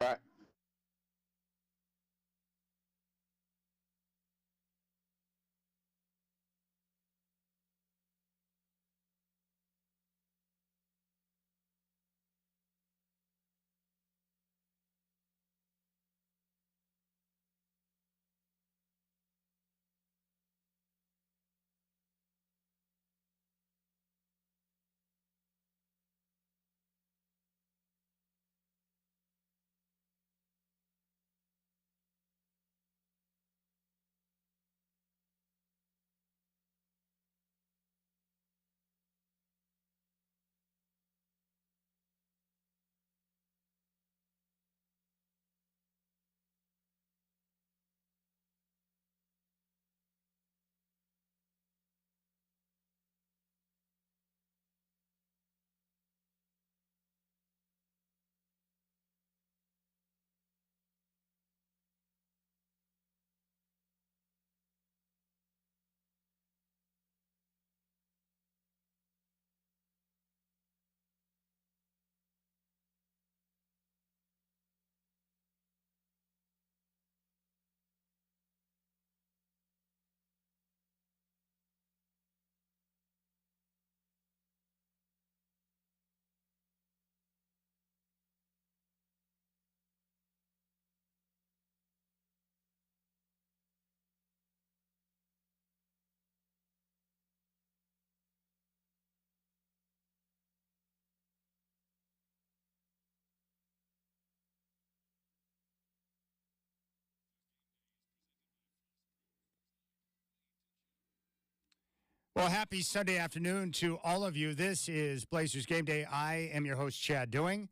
All right. Well, happy Sunday afternoon to all of you. This is Blazers Game Day. I am your host, Chad Doing.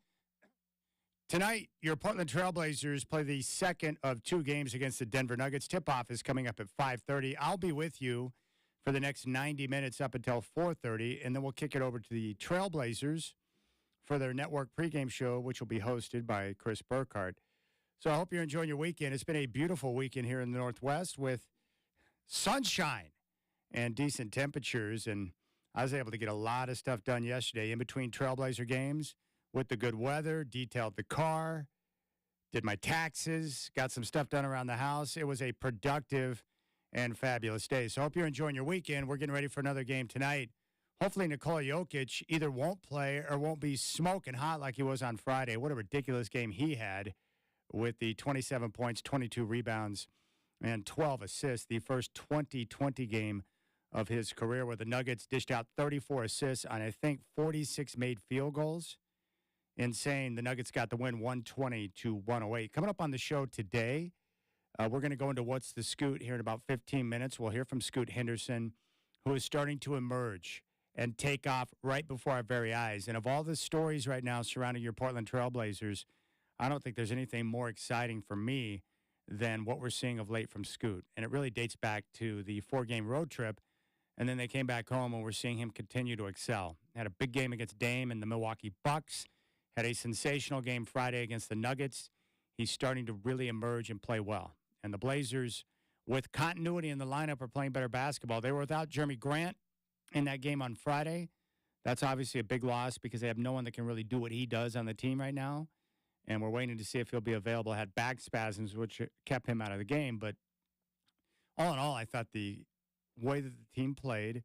Tonight, your Portland Trailblazers play the second of two games against the Denver Nuggets. Tip-off is coming up at 5:30. I'll be with you for the next 90 minutes up until 4:30, and then we'll kick it over to the Trailblazers for their network pregame show, which will be hosted by Chris Burkhardt. So I hope you're enjoying your weekend. It's been a beautiful weekend here in the Northwest with sunshine and decent temperatures. And I was able to get a lot of stuff done yesterday in between Trailblazer games with the good weather, detailed the car, did my taxes, got some stuff done around the house. It was a productive and fabulous day. So I hope you're enjoying your weekend. We're getting ready for another game tonight. Hopefully Nikola Jokic either won't play or won't be smoking hot like he was on Friday. What a ridiculous game he had with the 27 points, 22 rebounds, and 12 assists, the first 20-20 game of his career, where the Nuggets dished out 34 assists on, I think, 46 made field goals. Insane. The Nuggets got the win 120-108. Coming up on the show today, we're going to go into What's the Scoot here in about 15 minutes. We'll hear from Scoot Henderson, who is starting to emerge and take off right before our very eyes. And of all the stories right now surrounding your Portland Trailblazers, I don't think there's anything more exciting for me than what we're seeing of late from Scoot. And it really dates back to the 4-game road trip. And then they came back home, and we're seeing him continue to excel. Had a big game against Dame and the Milwaukee Bucks. Had a sensational game Friday against the Nuggets. He's starting to really emerge and play well. And the Blazers, with continuity in the lineup, are playing better basketball. They were without Jeremy Grant in that game on Friday. That's obviously a big loss because they have no one that can really do what he does on the team right now. And we're waiting to see if he'll be available. Had back spasms, which kept him out of the game. But all in all, I thought the way that the team played,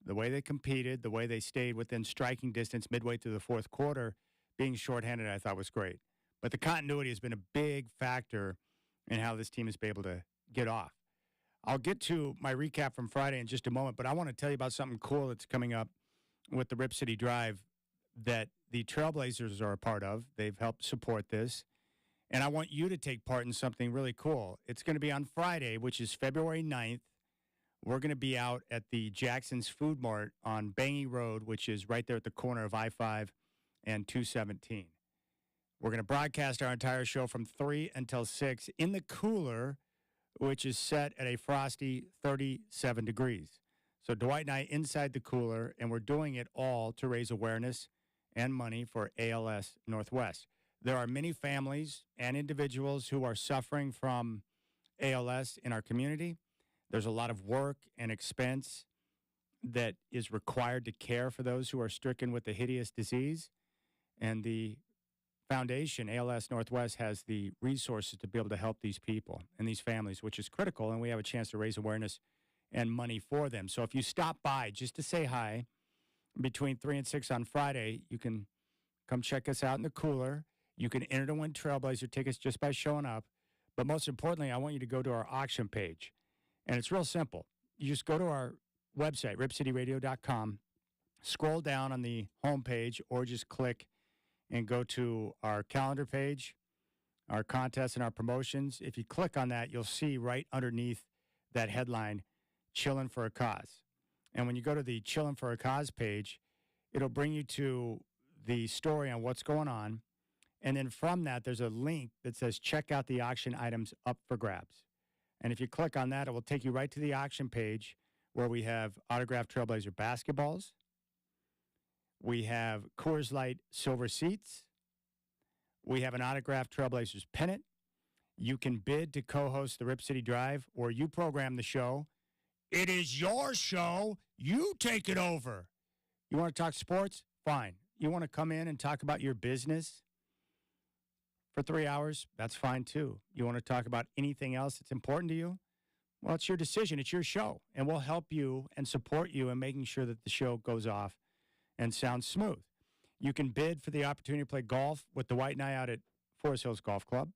the way they competed, the way they stayed within striking distance midway through the fourth quarter, being shorthanded, I thought was great. But the continuity has been a big factor in how this team has been able to get off. I'll get to my recap from Friday in just a moment, but I want to tell you about something cool that's coming up with the Rip City Drive that the Trailblazers are a part of. They've helped support this. And I want you to take part in something really cool. It's going to be on Friday, which is February 9th. We're going to be out at the Jackson's Food Mart on Bangy Road, which is right there at the corner of I-5 and 217. We're going to broadcast our entire show from 3 until 6 in the cooler, which is set at a frosty 37 degrees. So Dwight and I inside the cooler, and we're doing it all to raise awareness and money for ALS Northwest. There are many families and individuals who are suffering from ALS in our community. There's a lot of work and expense that is required to care for those who are stricken with the hideous disease. And the foundation, ALS Northwest, has the resources to be able to help these people and these families, which is critical. And we have a chance to raise awareness and money for them. So if you stop by just to say hi between 3 and 6 on Friday, you can come check us out in the cooler. You can enter to win Trailblazer tickets just by showing up. But most importantly, I want you to go to our auction page. And it's real simple. You just go to our website, ripcityradio.com, scroll down on the homepage, or just click and go to our calendar page, our contests and our promotions. If you click on that, you'll see right underneath that headline, Chillin' for a Cause. And when you go to the Chillin' for a Cause page, it'll bring you to the story on what's going on. And then from that, there's a link that says, check out the auction items up for grabs. And if you click on that, it will take you right to the auction page where we have autographed Trailblazer basketballs. We have Coors Light silver seats. We have an autographed Trailblazers pennant. You can bid to co-host the Rip City Drive, or you program the show. It is your show. You take it over. You want to talk sports? Fine. You want to come in and talk about your business for 3 hours? That's fine, too. You want to talk about anything else that's important to you? Well, it's your decision. It's your show. And we'll help you and support you in making sure that the show goes off and sounds smooth. You can bid for the opportunity to play golf with the White and I out at Forest Hills Golf Club.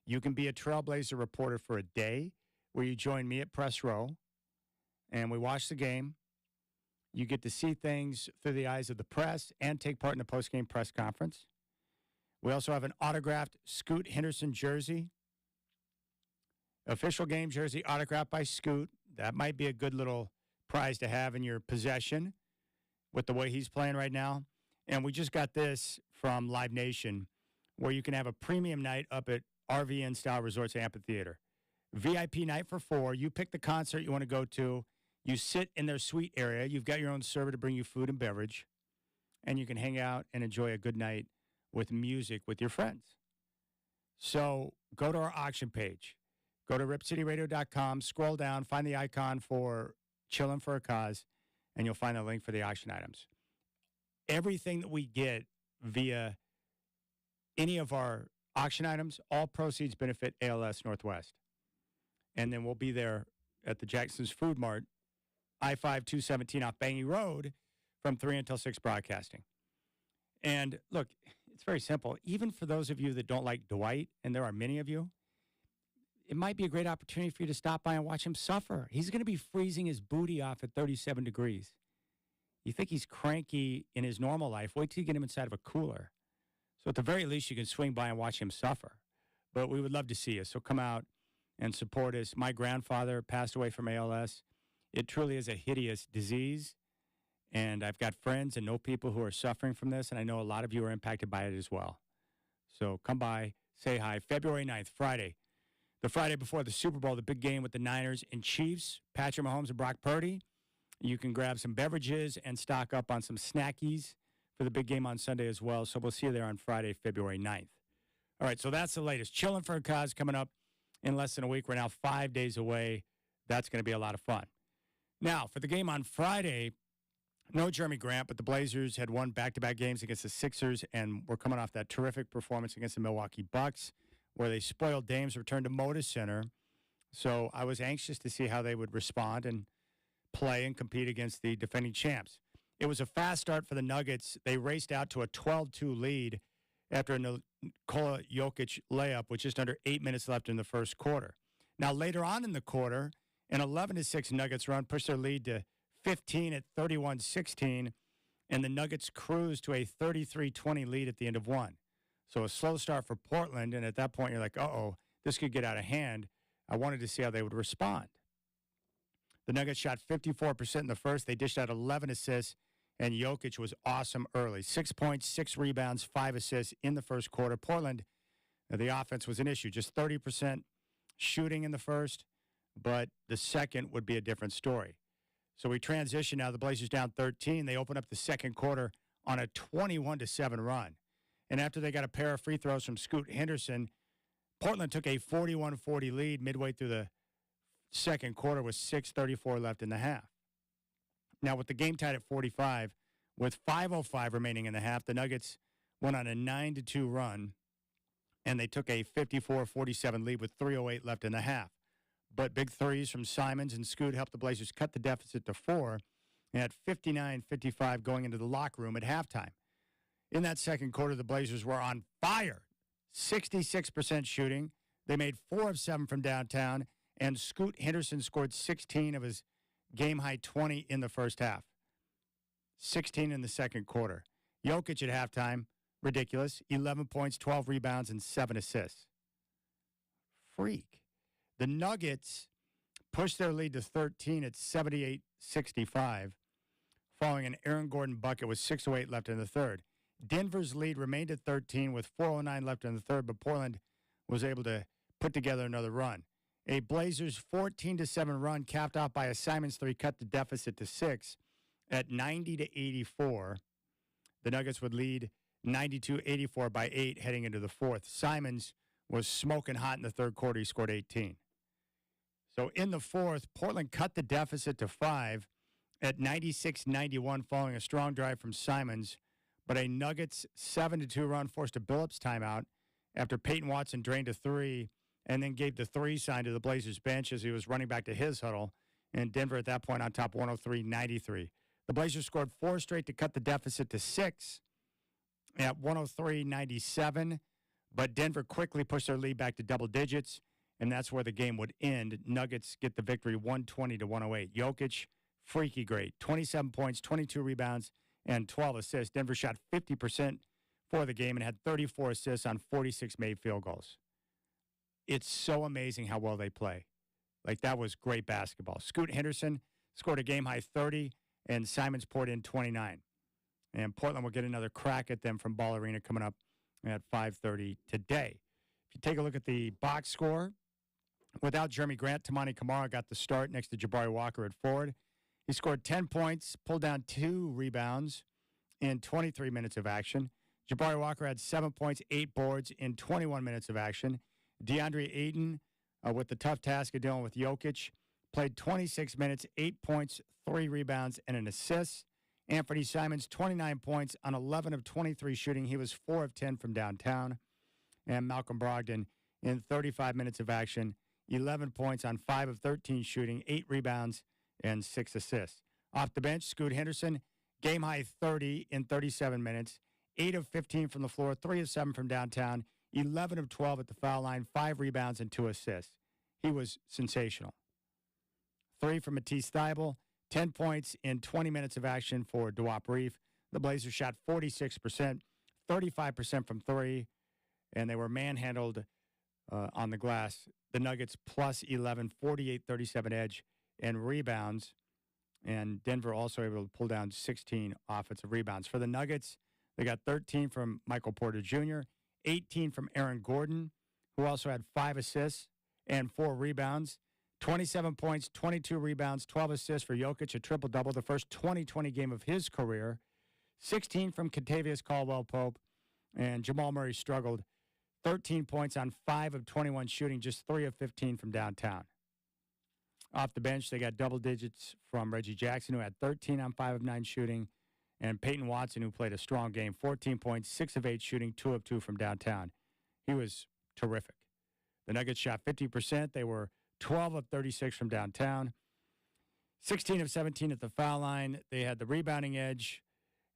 You can be a Trailblazer reporter for a day where you join me at Press Row and we watch the game. You get to see things through the eyes of the press and take part in the post-game press conference. We also have an autographed Scoot Henderson jersey, official game jersey autographed by Scoot. That might be a good little prize to have in your possession with the way he's playing right now. And we just got this from Live Nation, where you can have a premium night up at RVN Style Resorts Amphitheater. VIP night for 4. You pick the concert you want to go to. You sit in their suite area. You've got your own server to bring you food and beverage. And you can hang out and enjoy a good night with music with your friends. So go to our auction page. Go to ripcityradio.com, scroll down, find the icon for Chillin' for a Cause, and you'll find the link for the auction items. Everything that we get via any of our auction items, all proceeds benefit ALS Northwest. And then we'll be there at the Jackson's Food Mart, I-5-217 off Bangy Road from 3 until 6 broadcasting. And look, it's very simple. Even for those of you that don't like Dwight, and there are many of you, it might be a great opportunity for you to stop by and watch him suffer. He's going to be freezing his booty off at 37 degrees. You think he's cranky in his normal life, wait till you get him inside of a cooler. So at the very least, you can swing by and watch him suffer. But we would love to see you. So come out and support us. My grandfather passed away from ALS. It truly is a hideous disease. And I've got friends and know people who are suffering from this. And I know a lot of you are impacted by it as well. So come by, say hi. February 9th, Friday. The Friday before the Super Bowl, the big game with the Niners and Chiefs, Patrick Mahomes and Brock Purdy. You can grab some beverages and stock up on some snackies for the big game on Sunday as well. So we'll see you there on Friday, February 9th. All right, so that's the latest. Chillin' for a Cause coming up in less than a week. We're now 5 days away. That's going to be a lot of fun. Now, for the game on Friday, no Jeremy Grant, but the Blazers had won back-to-back games against the Sixers, and we're coming off that terrific performance against the Milwaukee Bucks, where they spoiled Dame's return to Moda Center. So I was anxious to see how they would respond and play and compete against the defending champs. It was a fast start for the Nuggets. They raced out to a 12-2 lead after a Nikola Jokic layup with just under 8 minutes left in the first quarter. Now, later on in the quarter, an 11-6 Nuggets run pushed their lead to 15 at 31-16, and the Nuggets cruised to a 33-20 lead at the end of one. So a slow start for Portland, and at that point you're like, uh-oh, this could get out of hand. I wanted to see how they would respond. The Nuggets shot 54% in the first. They dished out 11 assists, and Jokic was awesome early. 6 points, 6 rebounds, 5 assists in the first quarter. Portland, the offense was an issue, just 30% shooting in the first, but the second would be a different story. So we transition now. The Blazers down 13. They open up the second quarter on a 21-7 run. And after they got a pair of free throws from Scoot Henderson, Portland took a 41-40 lead midway through the second quarter with 6:34 left in the half. Now, with the game tied at 45, with 5:05 remaining in the half, the Nuggets went on a 9-2 run, and they took a 54-47 lead with 3:08 left in the half. But big threes from Simons and Scoot helped the Blazers cut the deficit to 4, and at 59-55 going into the locker room at halftime. In that second quarter, the Blazers were on fire. 66% shooting. They made 4 of 7 from downtown, and Scoot Henderson scored 16 of his game-high 20 in the first half. 16 in the second quarter. Jokic at halftime, ridiculous. 11 points, 12 rebounds, and 7 assists. Freak. The Nuggets pushed their lead to 13 at 78-65, following an Aaron Gordon bucket with 6:08 left in the third. Denver's lead remained at 13 with 4:09 left in the third, but Portland was able to put together another run. A Blazers 14-7 run capped off by a Simons 3 cut the deficit to 6 at 90-84. The Nuggets would lead 92-84 by 8 heading into the fourth. Simons was smoking hot in the third quarter. He scored 18. So in the fourth, Portland cut the deficit to 5 at 96-91 following a strong drive from Simons, but a Nuggets 7-2 run forced a Billups timeout after Peyton Watson drained a 3 and then gave the 3 sign to the Blazers bench as he was running back to his huddle, and Denver at that point on top 103-93. The Blazers scored 4 straight to cut the deficit to 6 at 103-97, but Denver quickly pushed their lead back to double digits, and that's where the game would end. Nuggets get the victory 120-108. Jokic, freaky great. 27 points, 22 rebounds, and 12 assists. Denver shot 50% for the game and had 34 assists on 46 made field goals. It's so amazing how well they play. Like, that was great basketball. Scoot Henderson scored a game-high 30, and Simons poured in 29. And Portland will get another crack at them from Ball Arena coming up at 5:30 today. If you take a look at the box score, without Jeremy Grant, Tamani Kamara got the start next to Jabari Walker at forward. He scored 10 points, pulled down 2 rebounds in 23 minutes of action. Jabari Walker had 7 points, 8 boards in 21 minutes of action. DeAndre Ayton, with the tough task of dealing with Jokic, played 26 minutes, 8 points, 3 rebounds, and an assist. Anthony Simons, 29 points on 11 of 23 shooting. He was 4 of 10 from downtown. And Malcolm Brogdon, in 35 minutes of action, 11 points on 5 of 13 shooting, 8 rebounds, and 6 assists. Off the bench, Scoot Henderson, game-high 30 in 37 minutes, 8 of 15 from the floor, 3 of 7 from downtown, 11 of 12 at the foul line, 5 rebounds, and 2 assists. He was sensational. 3 from Matisse Thybulle, 10 points in 20 minutes of action for Duop Reef. The Blazers shot 46%, 35% from 3, and they were manhandled on the glass. The Nuggets plus 11, 48-37 edge and rebounds, and Denver also able to pull down 16 offensive rebounds. For the Nuggets, they got 13 from Michael Porter Jr., 18 from Aaron Gordon, who also had 5 assists and 4 rebounds. 27 points, 22 rebounds, 12 assists for Jokic, a triple-double, the first 20-20 game of his career. 16 from Kentavious Caldwell-Pope, and Jamal Murray struggled. 13 points on 5 of 21 shooting, just 3 of 15 from downtown. Off the bench, they got double digits from Reggie Jackson, who had 13 on 5 of 9 shooting, and Peyton Watson, who played a strong game, 14 points, 6 of 8 shooting, 2 of 2 from downtown. He was terrific. The Nuggets shot 50%. They were 12 of 36 from downtown, 16 of 17 at the foul line. They had the rebounding edge,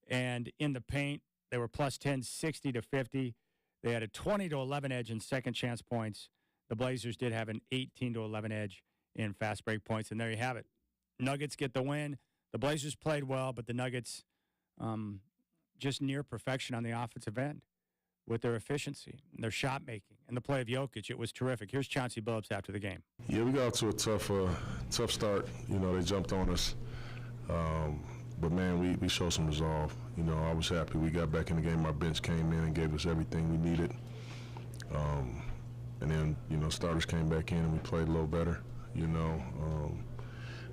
and in the paint, they were plus 10, 60-50. They had a 20-11 edge in second chance points. The Blazers did have an 18-11 edge in fast break points, and there you have it. Nuggets get the win. The Blazers played well, but the Nuggets just near perfection on the offensive end with their efficiency, and their shot making, and the play of Jokic. It was terrific. Here's Chauncey Billups after the game. Yeah, we got off to a tough start. You know, they jumped on us. But, man, we showed some resolve. You know, I was happy we got back in the game. Our bench came in and gave us everything we needed. And then, you know, starters came back in and we played a little better, you know.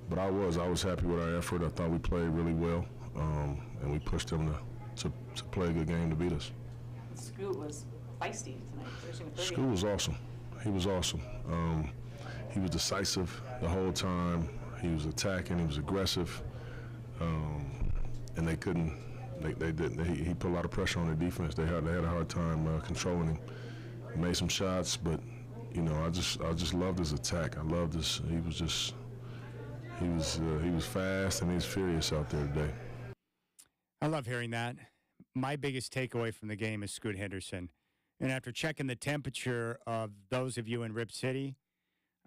But I was happy with our effort. I thought we played really well, and we pushed them to play a good game to beat us. Scoot was feisty tonight, 13-30. Scoot was awesome. He was awesome. He was decisive the whole time. He was attacking. He was aggressive. And they couldn't They did. He put a lot of pressure on the defense. They had a hard time controlling him. He made some shots, but I just loved his attack. I loved his. He was fast and he was furious out there today. I love hearing that. My biggest takeaway from the game is Scoot Henderson. And after checking the temperature of those of you in Rip City,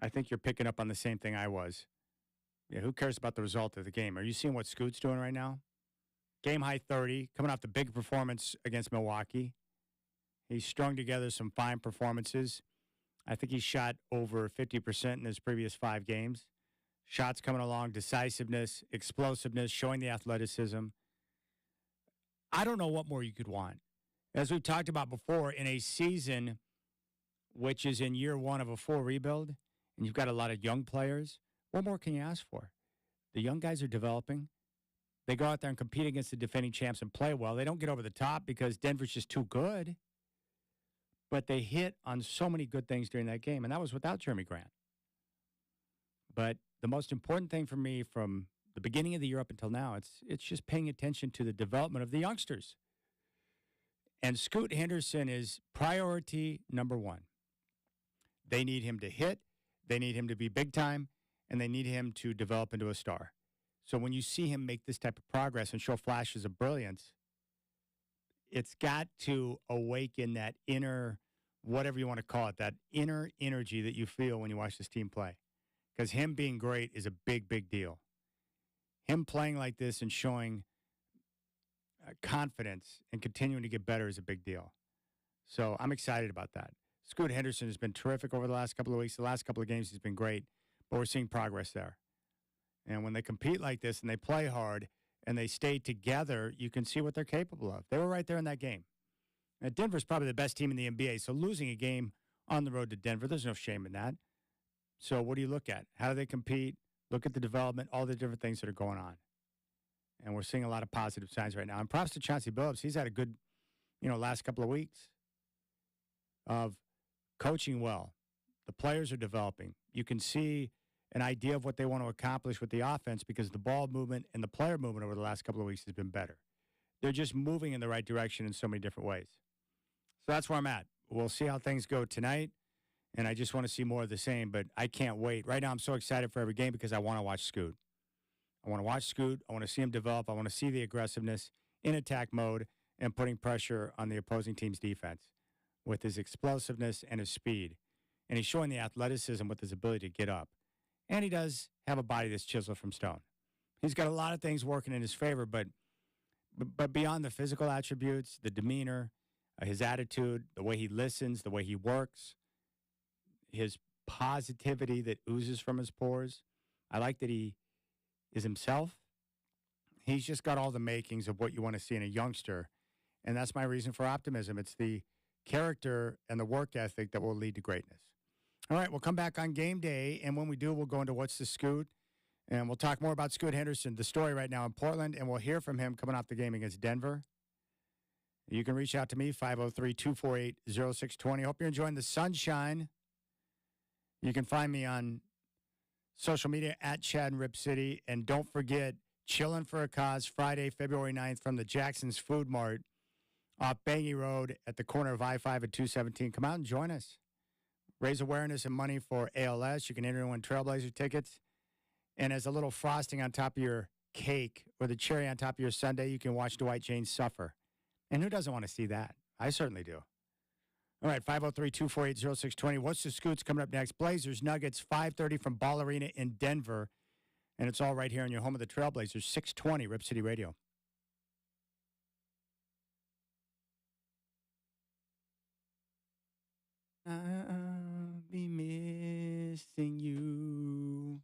I think you're picking up on the same thing I was. Yeah, who cares about the result of the game? Are you seeing what Scoot's doing right now? Game high 30, coming off the big performance against Milwaukee. He's strung together some fine performances. I think he shot over 50% in his previous 5 games. Shots coming along, decisiveness, explosiveness, showing the athleticism. I don't know what more you could want. As we've talked about before, in a season which is in year 1 of a full rebuild, and you've got a lot of young players, what more can you ask for? The young guys are developing. They go out there and compete against the defending champs and play well. They don't get over the top because Denver's just too good. But they hit on so many good things during that game, and that was without Jeremy Grant. But the most important thing for me from the beginning of the year up until now, it's just paying attention to the development of the youngsters. And Scoot Henderson is priority number 1. They need him to hit, they need him to be big time, and they need him to develop into a star. So when you see him make this type of progress and show flashes of brilliance, it's got to awaken that inner, whatever you want to call it, that inner energy that you feel when you watch this team play. Because him being great is a big, big deal. Him playing like this and showing confidence and continuing to get better is a big deal. So I'm excited about that. Scoot Henderson has been terrific over the last couple of weeks. The last couple of games he's been great, but we're seeing progress there. And when they compete like this and they play hard and they stay together, you can see what they're capable of. They were right there in that game. Now, Denver's probably the best team in the NBA, so losing a game on the road to Denver, there's no shame in that. So what do you look at? How do they compete? Look at the development, all the different things that are going on. And we're seeing a lot of positive signs right now. And props to Chauncey Billups. He's had a good, last couple of weeks of coaching well. The players are developing. You can see an idea of what they want to accomplish with the offense because the ball movement and the player movement over the last couple of weeks has been better. They're just moving in the right direction in so many different ways. So that's where I'm at. We'll see how things go tonight. And I just want to see more of the same, but I can't wait. Right now, I'm so excited for every game because I want to watch Scoot. I want to watch Scoot. I want to see him develop. I want to see the aggressiveness in attack mode and putting pressure on the opposing team's defense with his explosiveness and his speed. And he's showing the athleticism with his ability to get up. And he does have a body that's chiseled from stone. He's got a lot of things working in his favor, but beyond the physical attributes, the demeanor, his attitude, the way he listens, the way he works, his positivity that oozes from his pores. I like that he is himself. He's just got all the makings of what you want to see in a youngster, and that's my reason for optimism. It's the character and the work ethic that will lead to greatness. All right, we'll come back on game day, and when we do, we'll go into What's the Scoot, and we'll talk more about Scoot Henderson, the story right now in Portland, and we'll hear from him coming off the game against Denver. You can reach out to me, 503-248-0620. Hope you're enjoying the sunshine. You can find me on social media at Chad and Rip City. And don't forget, Chillin' for a Cause, Friday, February 9th from the Jackson's Food Mart off Bangy Road at the corner of I-5 and 217. Come out and join us. Raise awareness and money for ALS. You can enter and win Trailblazer tickets. And as a little frosting on top of your cake or the cherry on top of your sundae, you can watch Dwight Jane suffer. And who doesn't want to see that? I certainly do. All right, 503-248-0620. What's the Scoots coming up next? Blazers, Nuggets, 5:30 from Ball Arena in Denver. And it's all right here in your home of the Trailblazers, 620 Rip City Radio. I'll be missing you.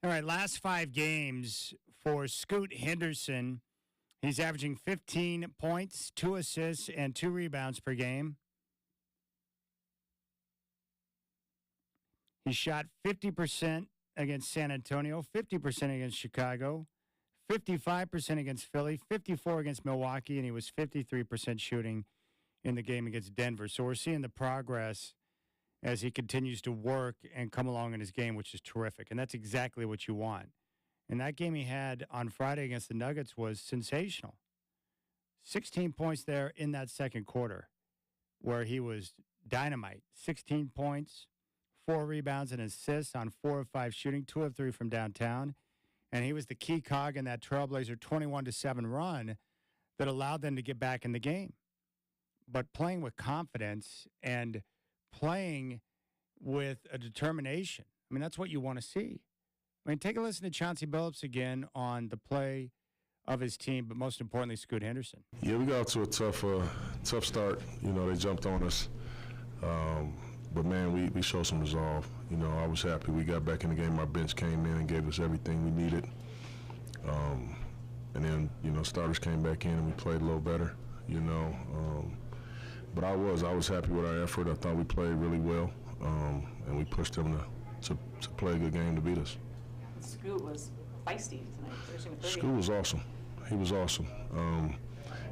All right, last 5 games for Scoot Henderson. He's averaging 15 points, 2 assists, and 2 rebounds per game. He shot 50% against San Antonio, 50% against Chicago, 55% against Philly, 54% against Milwaukee, and he was 53% shooting in the game against Denver. So we're seeing the progress as he continues to work and come along in his game, which is terrific. And that's exactly what you want. And that game he had on Friday against the Nuggets was sensational. 16 points there in that second quarter where he was dynamite. 16 points, 4 rebounds and assists on 4 of 5 shooting, 2 of 3 from downtown. And he was the key cog in that Trailblazer 21-7 run that allowed them to get back in the game. But playing with confidence and playing with a determination. I mean, that's what you want to see. I mean, take a listen to Chauncey Billups again on the play of his team, but most importantly, Scoot Henderson. Yeah, we got off to a tough start. You know, they jumped on us. But, man, we showed some resolve. You know, I was happy we got back in the game. Our bench came in and gave us everything we needed. And then, you know, starters came back in and we played a little better, you know. But I was happy with our effort. I thought we played really well, and we pushed them to play a good game to beat us. Scoot was feisty tonight, finishing with 30. Scoot was awesome. He was awesome.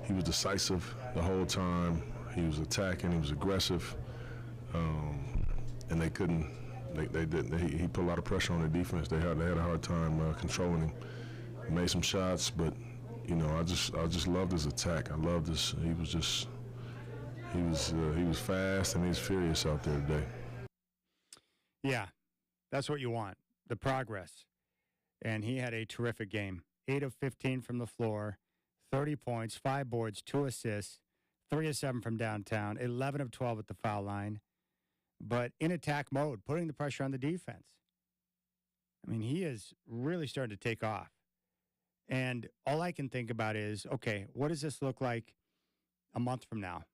He was decisive the whole time. He was attacking. He was aggressive. And they couldn't. They didn't. He put a lot of pressure on the defense. They had a hard time controlling him. He made some shots, but you know, I just loved his attack. I loved his. He was fast and he was furious out there today. Yeah, that's what you want, the progress. And he had a terrific game. 8 of 15 from the floor, 30 points, 5 boards, 2 assists, 3 of 7 from downtown, 11 of 12 at the foul line. But in attack mode, putting the pressure on the defense. I mean, he is really starting to take off. And all I can think about is, okay, what does this look like a month from now?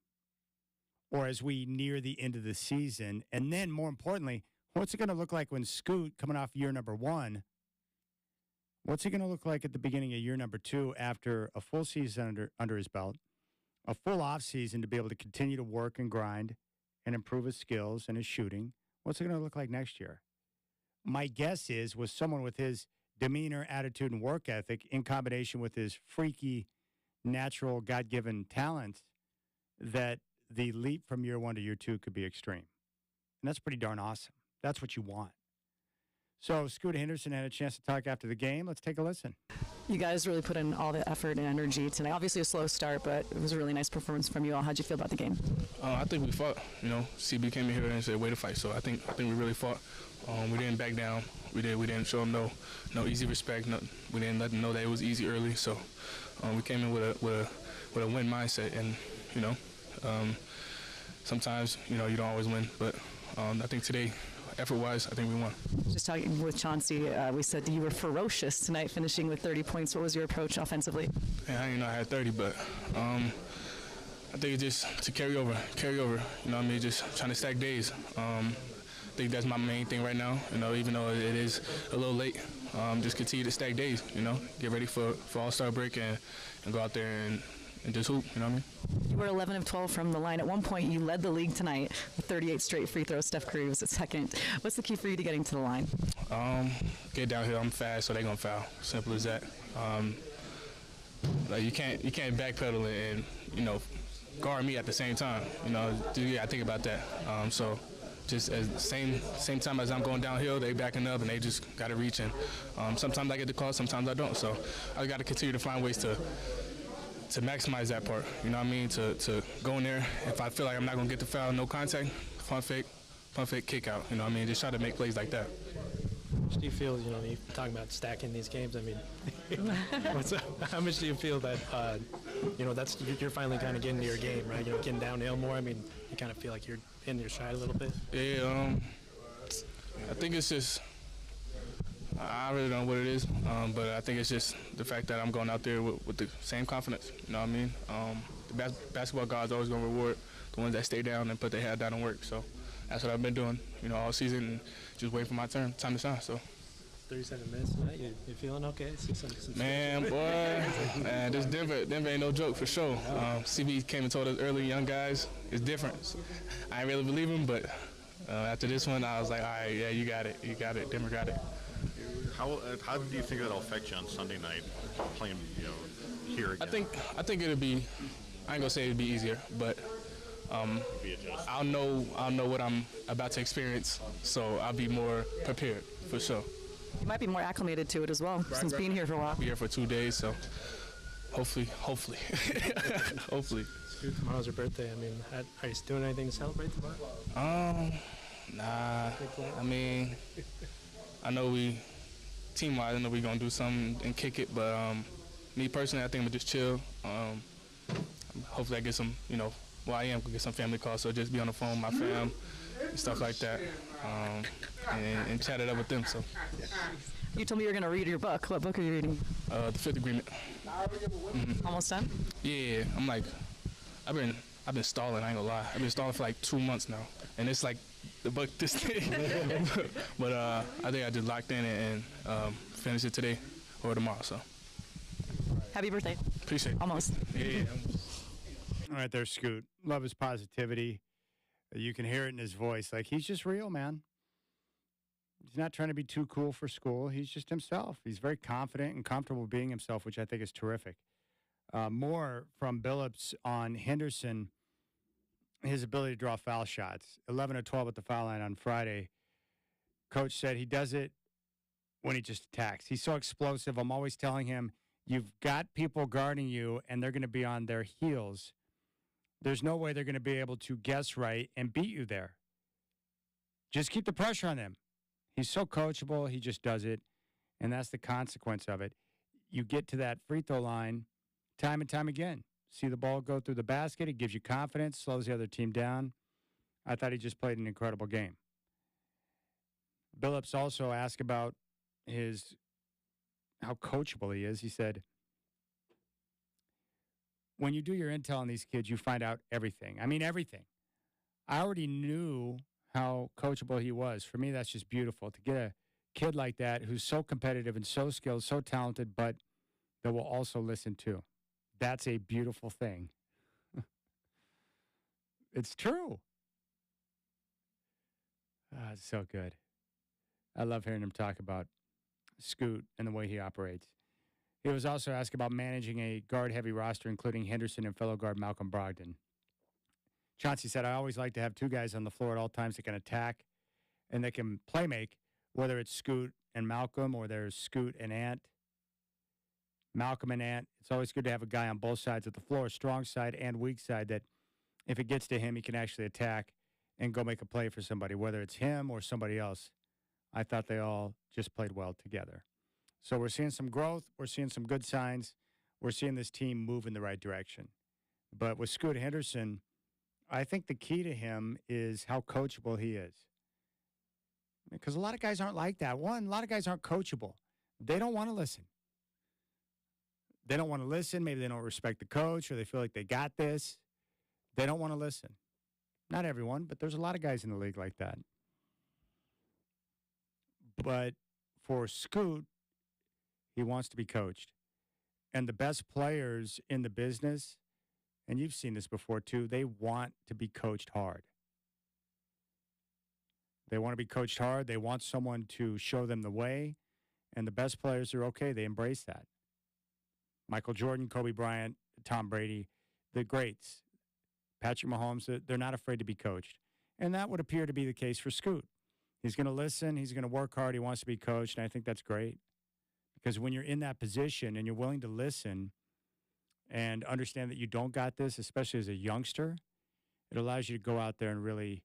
Or as we near the end of the season? And then, more importantly, what's it going to look like when Scoot, coming off year number 1, what's it going to look like at the beginning of year number 2 after a full season under his belt, a full off season to be able to continue to work and grind and improve his skills and his shooting? What's it going to look like next year? My guess is with someone with his demeanor, attitude, and work ethic in combination with his freaky, natural, God-given talent, that the leap from year 1 to year 2 could be extreme. And that's pretty darn awesome. That's what you want. So Scoot Henderson had a chance to talk after the game. Let's take a listen. You guys really put in all the effort and energy tonight. Obviously a slow start, but it was a really nice performance from you all. How'd you feel about the game? I think we fought. You know, CB came in here and said, "Way to fight." So I think we really fought. We didn't back down. We didn't show them no easy respect. We didn't let them know that it was easy early. So we came in with a win mindset, and you know, sometimes you don't always win, but I think today, effort-wise, I think we won. Just talking with Chauncey, we said that you were ferocious tonight, finishing with 30 points. What was your approach offensively? Yeah, I didn't know I had 30, but I think it's just to carry over. You know what I mean? Just trying to stack days. I think that's my main thing right now. You know, even though it is a little late, just continue to stack days. You know, get ready for All-Star break and go out there and just hoop. You know what I mean? You were 11 of 12 from the line. At one point, you led the league tonight with 38 straight free throws. Steph Curry was at second. What's the key for you to getting to the line? Get downhill. I'm fast, so they're gonna foul. Simple as that. Like you can't backpedal and guard me at the same time. I think about that. So just at the same time as I'm going downhill, they backing up and they just got to reach. And sometimes I get the call, sometimes I don't. So I got to continue to find ways to maximize that part. You know what I mean? To go in there. If I feel like I'm not gonna get the foul, no contact, pump fake, kick out. You know what I mean? Just try to make plays like that. How much do you feel, you're talking about stacking these games, I mean, how much do you feel that, you're finally kind of getting to your game, right? Getting downhill more, I mean, you kind of feel like you're in your stride a little bit? Yeah, I think it's just, I really don't know what it is, but I think it's just the fact that I'm going out there with the same confidence, you know what I mean? The basketball guys always going to reward the ones that stay down and put their head down and work, so that's what I've been doing, all season, and just waiting for my time to shine, so. 37 minutes tonight. You feeling okay? See some Man, boy, man, this Denver ain't no joke for sure. CB came and told us early, young guys, it's different. So, I ain't really believe him, but after this one, I was like, all right, yeah, you got it, Denver got it. How do you think that'll affect you on Sunday night playing, here again? I think it'll be. I ain't gonna say it'll be easier, but I'll know what I'm about to experience, so I'll be more prepared for sure. You might be more acclimated to it as well, since being here for a while. I'll be here for 2 days, so hopefully, hopefully. Tomorrow's your birthday. I mean, are you doing anything to celebrate tomorrow? Nah. I mean, I know team-wise, I know we're gonna do something and kick it, but me personally, I think I'm gonna just chill. Hopefully I get some, I am gonna get some family calls, so just be on the phone with my fam and stuff like that, and chat it up with them. So. You told me you were going to read your book. What book are you reading? The Fifth Agreement. Mm-hmm. Almost done? Yeah, I've been stalling. I ain't gonna lie. I've been stalling for like 2 months now, and it's like the book this day. But I think I just locked in and finish it today or tomorrow. So. Happy birthday. Appreciate it. Almost. Yeah. All right, there's Scoot. Love his positivity. You can hear it in his voice. Like, he's just real, man. He's not trying to be too cool for school. He's just himself. He's very confident and comfortable being himself, which I think is terrific. More from Billups on Henderson, his ability to draw foul shots. 11 of 12 at the foul line on Friday. Coach said he does it when he just attacks. He's so explosive. I'm always telling him, you've got people guarding you, and they're going to be on their heels. There's no way they're going to be able to guess right and beat you there. Just keep the pressure on them. He's so coachable. He just does it, and that's the consequence of it. You get to that free throw line time and time again. See the ball go through the basket. It gives you confidence, slows the other team down. I thought he just played an incredible game. Billups also asked about how coachable he is. He said, when you do your intel on these kids, you find out everything. I mean, everything. I already knew how coachable he was. For me, that's just beautiful to get a kid like that who's so competitive and so skilled, so talented, but that will also listen too. That's a beautiful thing. It's true. It's so good. I love hearing him talk about Scoot and the way he operates. He was also asked about managing a guard-heavy roster, including Henderson and fellow guard Malcolm Brogdon. Chauncey said, I always like to have two guys on the floor at all times that can attack and that can play make, whether it's Scoot and Malcolm or there's Scoot and Ant. Malcolm and Ant, it's always good to have a guy on both sides of the floor, strong side and weak side, that if it gets to him, he can actually attack and go make a play for somebody, whether it's him or somebody else. I thought they all just played well together. So we're seeing some growth. We're seeing some good signs. We're seeing this team move in the right direction. But with Scoot Henderson, I think the key to him is how coachable he is. Because a lot of guys aren't like that. One, a lot of guys aren't coachable. They don't want to listen. They don't want to listen. Maybe they don't respect the coach or they feel like they got this. They don't want to listen. Not everyone, but there's a lot of guys in the league like that. But for Scoot, he wants to be coached. And the best players in the business, and you've seen this before too, they want to be coached hard. They want to be coached hard. They want someone to show them the way. And the best players are okay. They embrace that. Michael Jordan, Kobe Bryant, Tom Brady, the greats, Patrick Mahomes, they're not afraid to be coached. And that would appear to be the case for Scoot. He's going to listen. He's going to work hard. He wants to be coached. And I think that's great. Because when you're in that position and you're willing to listen and understand that you don't got this, especially as a youngster, it allows you to go out there and really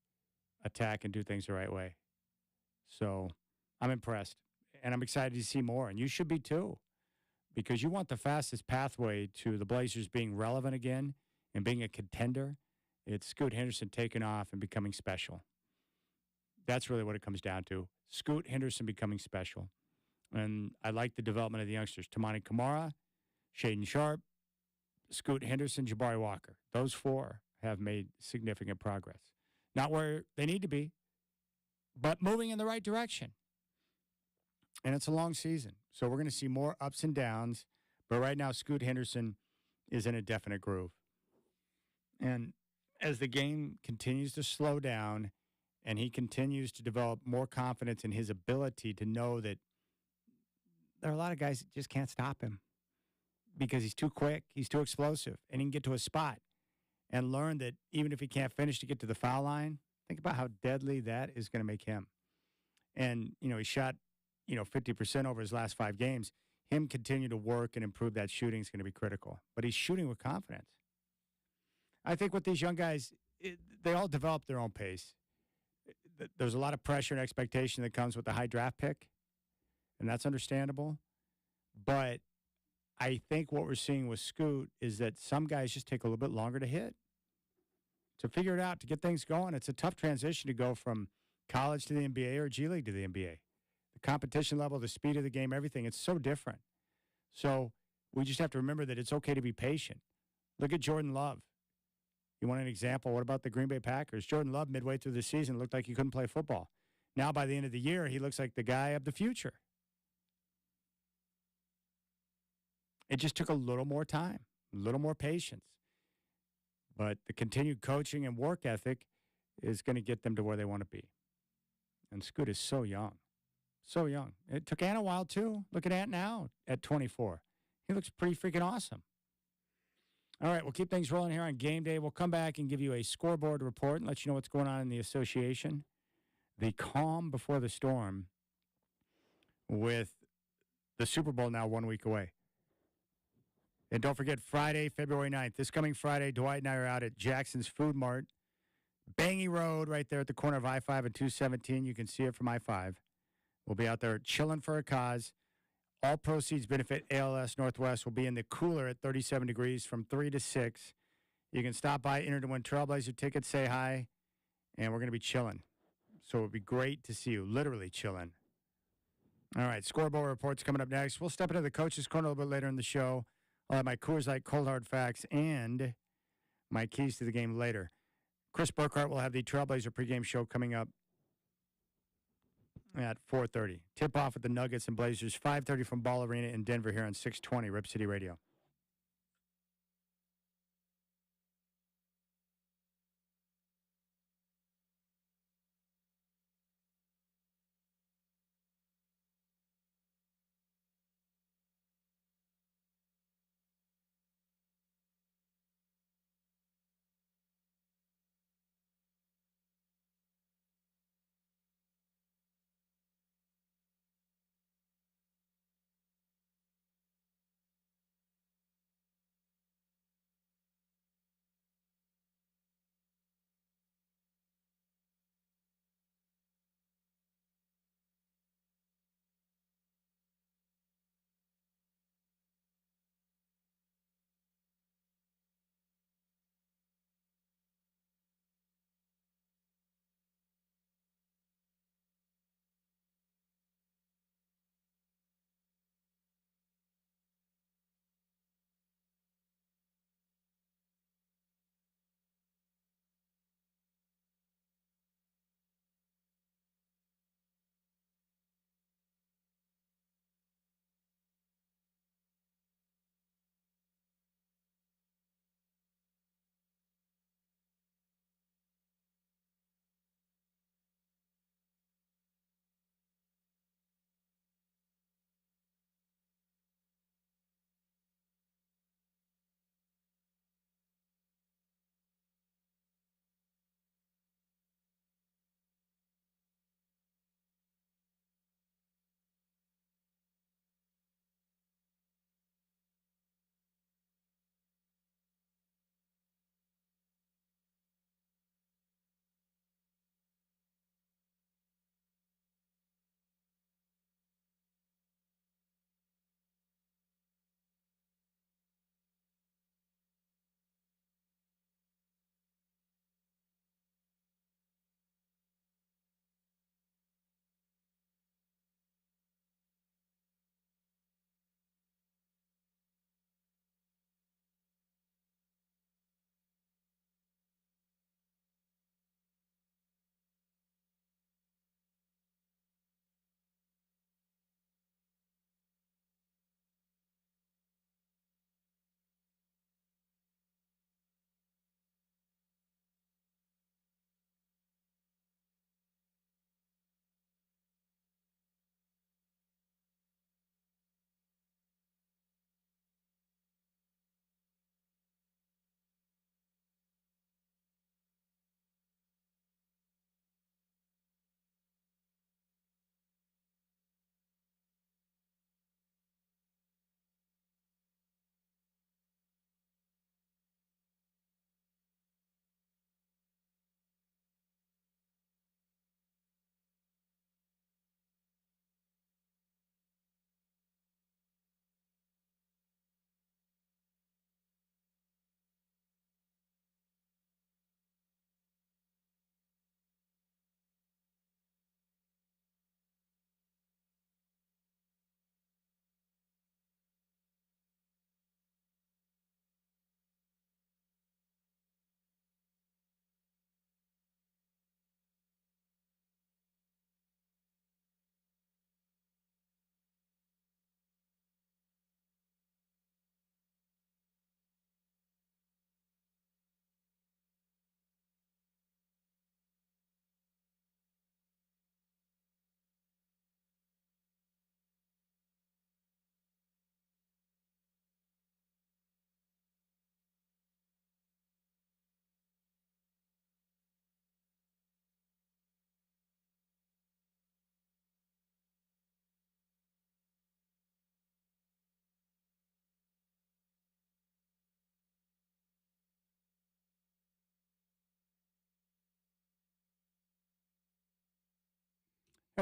attack and do things the right way. So I'm impressed. And I'm excited to see more. And you should be too. Because you want the fastest pathway to the Blazers being relevant again and being a contender. It's Scoot Henderson taking off and becoming special. That's really what it comes down to. Scoot Henderson becoming special. And I like the development of the youngsters. Tamani Kamara, Shaden Sharp, Scoot Henderson, Jabari Walker. Those four have made significant progress. Not where they need to be, but moving in the right direction. And it's a long season. So we're going to see more ups and downs. But right now, Scoot Henderson is in a definite groove. And as the game continues to slow down and he continues to develop more confidence in his ability to know that there are a lot of guys that just can't stop him because he's too quick, he's too explosive, and he can get to a spot and learn that even if he can't finish to get to the foul line, think about how deadly that is going to make him. And, he shot, 50% over his last 5 games. Him continue to work and improve that shooting is going to be critical. But he's shooting with confidence. I think with these young guys, they all develop their own pace. There's a lot of pressure and expectation that comes with the high draft pick, and that's understandable. But I think what we're seeing with Scoot is that some guys just take a little bit longer to hit, to figure it out, to get things going. It's a tough transition to go from college to the NBA or G League to the NBA. The competition level, the speed of the game, everything, it's so different. So we just have to remember that it's okay to be patient. Look at Jordan Love. You want an example? What about the Green Bay Packers? Jordan Love, midway through the season, looked like he couldn't play football. Now, by the end of the year, he looks like the guy of the future. It just took a little more time, a little more patience. But the continued coaching and work ethic is going to get them to where they want to be. And Scoot is so young. So young. It took Ant a while, too. Look at Ant now at 24. He looks pretty freaking awesome. All right, we'll keep things rolling here on Game Day. We'll come back and give you a scoreboard report and let you know what's going on in the association. The calm before the storm with the Super Bowl now 1 week away. And don't forget, Friday, February 9th. This coming Friday, Dwight and I are out at Jackson's Food Mart. Bangy Road right there at the corner of I-5 and 217. You can see it from I-5. We'll be out there chilling for a cause. All proceeds benefit ALS Northwest. Will be in the cooler at 37 degrees from 3 to 6. You can stop by, enter to win Trailblazer tickets, say hi, and we're going to be chilling. So it would be great to see you, literally chilling. All right, scoreboard reports coming up next. We'll step into the coach's corner a little bit later in the show. I'll have my Coors Light Cold Hard Facts and my keys to the game later. Chris Burkhart will have the Trailblazer pregame show coming up at 4:30. Tip-off with the Nuggets and Blazers, 5:30 from Ball Arena in Denver here on 620 Rip City Radio.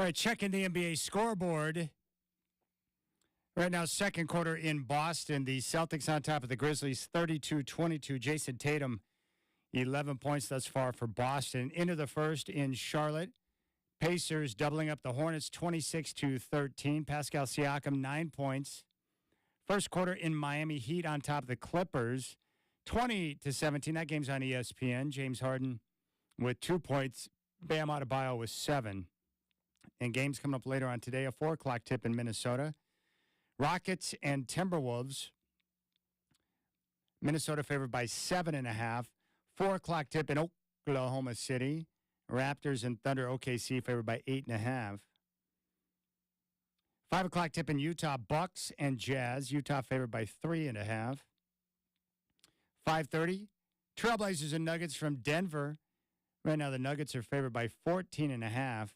All right, checking the NBA scoreboard. Right now, second quarter in Boston. The Celtics on top of the Grizzlies, 32-22. Jason Tatum, 11 points thus far for Boston. Into the first in Charlotte. Pacers doubling up the Hornets, 26-13. Pascal Siakam, 9 points. First quarter in Miami, Heat on top of the Clippers, 20-17. That game's on ESPN. James Harden with 2 points. Bam Adebayo with 7. And games coming up later on today, a 4 o'clock tip in Minnesota. Rockets and Timberwolves. Minnesota favored by 7.5. 4 o'clock tip in Oklahoma City. Raptors and Thunder OKC favored by 8.5. 5 o'clock tip in Utah, Bucks and Jazz. Utah favored by 3.5. 5:30, Trailblazers and Nuggets from Denver. Right now the Nuggets are favored by 14.5.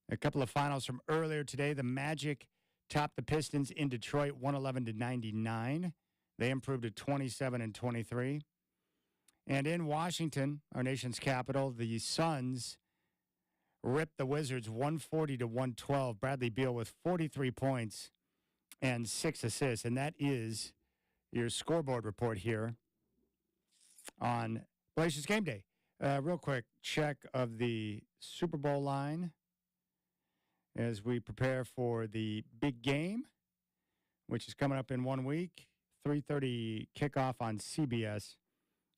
A couple of finals from earlier today. The Magic topped the Pistons in Detroit, 111-99. They improved to 27-23. And in Washington, our nation's capital, the Suns ripped the Wizards 140-112. Bradley Beal with 43 points and 6 assists. And that is your scoreboard report here on Blazers Game Day. Real quick check of the Super Bowl line as we prepare for the big game, which is coming up in 1 week. 3:30 kickoff on CBS.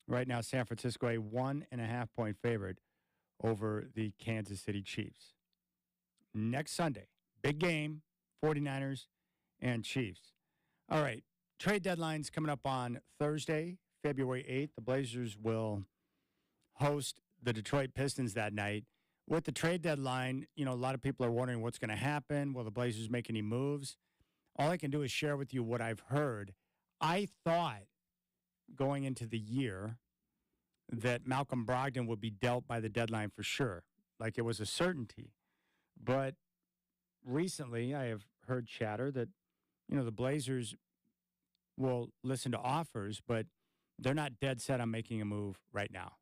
Right now, San Francisco, a 1.5 point favorite over the Kansas City Chiefs. Next Sunday, big game, 49ers and Chiefs. All right, trade deadline's coming up on Thursday, February 8th. The Blazers will host the Detroit Pistons that night. With the trade deadline, a lot of people are wondering what's going to happen. Will the Blazers make any moves? All I can do is share with you what I've heard. I thought going into the year that Malcolm Brogdon would be dealt by the deadline for sure. Like it was a certainty. But recently I have heard chatter that, the Blazers will listen to offers, but they're not dead set on making a move right now.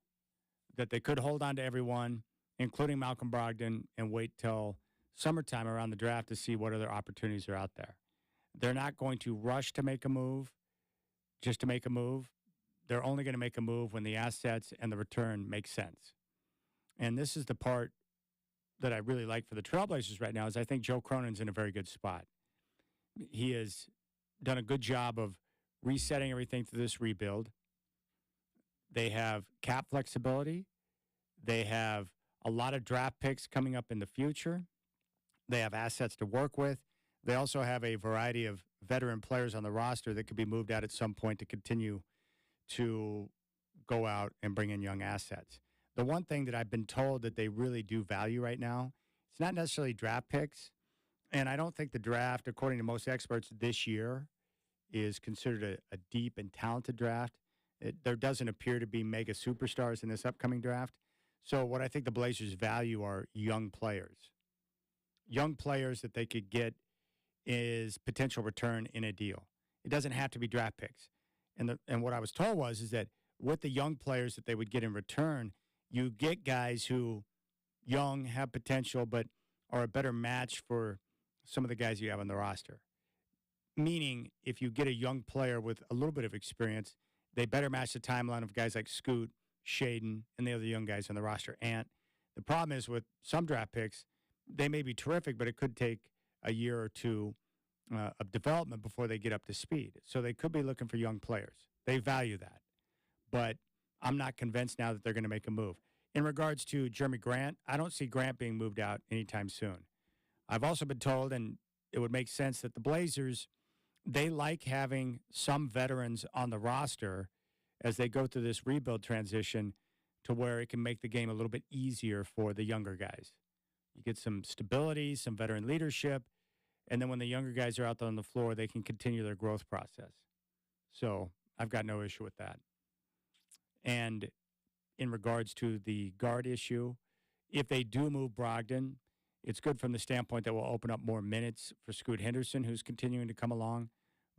That they could hold on to everyone, including Malcolm Brogdon, and wait till summertime around the draft to see what other opportunities are out there. They're not going to rush to make a move just to make a move. They're only going to make a move when the assets and the return make sense. And this is the part that I really like for the Trailblazers right now is I think Joe Cronin's in a very good spot. He has done a good job of resetting everything through this rebuild. They have cap flexibility. They have a lot of draft picks coming up in the future. They have assets to work with. They also have a variety of veteran players on the roster that could be moved out at some point to continue to go out and bring in young assets. The one thing that I've been told that they really do value right now, it's not necessarily draft picks. And I don't think the draft, according to most experts this year, is considered a deep and talented draft. There doesn't appear to be mega superstars in this upcoming draft. So what I think the Blazers value are young players. Young players that they could get is potential return in a deal. It doesn't have to be draft picks. And what I was told is that with the young players that they would get in return, you get guys who young, have potential, but are a better match for some of the guys you have on the roster. Meaning, if you get a young player with a little bit of experience, they better match the timeline of guys like Scoot, Shaden, and the other young guys on the roster. And the problem is with some draft picks, they may be terrific, but it could take a year or two of development before they get up to speed. So they could be looking for young players. They value that. But I'm not convinced now that they're going to make a move. In regards to Jeremy Grant, I don't see Grant being moved out anytime soon. I've also been told, and it would make sense, that the Blazers, they like having some veterans on the roster as they go through this rebuild transition to where it can make the game a little bit easier for the younger guys. You get some stability, some veteran leadership, and then when the younger guys are out there on the floor, they can continue their growth process. So I've got no issue with that. And in regards to the guard issue, if they do move Brogdon, it's good from the standpoint that will open up more minutes for Scoot Henderson, who's continuing to come along,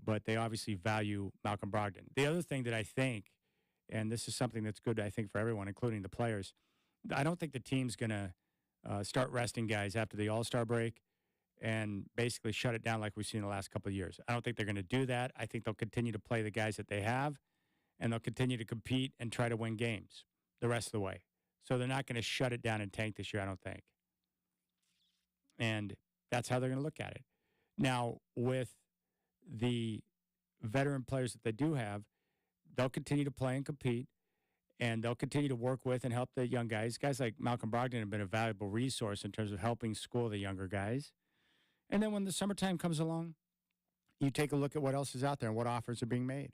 but they obviously value Malcolm Brogdon. The other thing that I think, and this is something that's good, I think, for everyone, including the players, I don't think the team's going to start resting guys after the All-Star break and basically shut it down like we've seen the last couple of years. I don't think they're going to do that. I think they'll continue to play the guys that they have, and they'll continue to compete and try to win games the rest of the way. So they're not going to shut it down and tank this year, I don't think. And that's how they're going to look at it. Now, with the veteran players that they do have, they'll continue to play and compete, and they'll continue to work with and help the young guys. Guys like Malcolm Brogdon have been a valuable resource in terms of helping school the younger guys. And then when the summertime comes along, you take a look at what else is out there and what offers are being made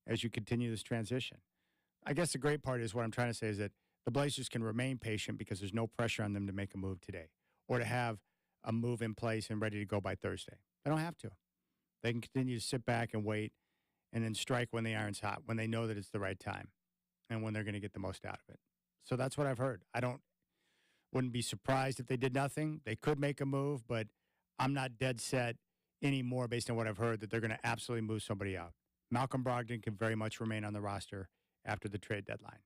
as you continue this transition. I guess the great part is what I'm trying to say is that the Blazers can remain patient because there's no pressure on them to make a move today or to have a move in place and ready to go by Thursday. They don't have to. They can continue to sit back and wait and then strike when the iron's hot, when they know that it's the right time and when they're going to get the most out of it. So that's what I've heard. Wouldn't be surprised if they did nothing. They could make a move, but I'm not dead set anymore based on what I've heard that they're going to absolutely move somebody out. Malcolm Brogdon can very much remain on the roster after the trade deadline.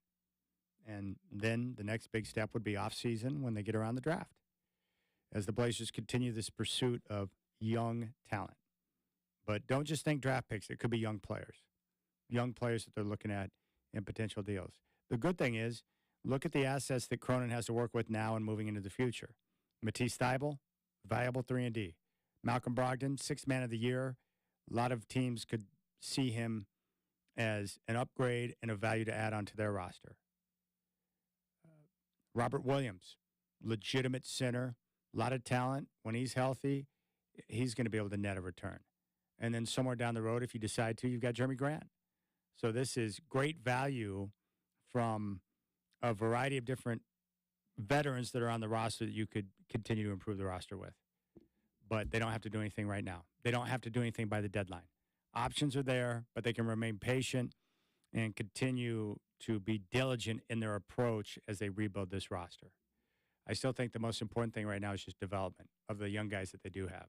And then the next big step would be offseason when they get around the draft, as the Blazers continue this pursuit of young talent. But don't just think draft picks. It could be young players that they're looking at in potential deals. The good thing is, look at the assets that Cronin has to work with now and moving into the future. Matisse Thybulle, valuable 3-and-D. Malcolm Brogdon, sixth man of the year. A lot of teams could see him as an upgrade and a value to add onto their roster. Robert Williams, legitimate center, a lot of talent. When he's healthy, he's going to be able to net a return. And then somewhere down the road, if you decide to, you've got Jeremy Grant. So this is great value from a variety of different veterans that are on the roster that you could continue to improve the roster with. But they don't have to do anything right now. They don't have to do anything by the deadline. Options are there, but they can remain patient and continue to be diligent in their approach as they rebuild this roster. I still think the most important thing right now is just development of the young guys that they do have.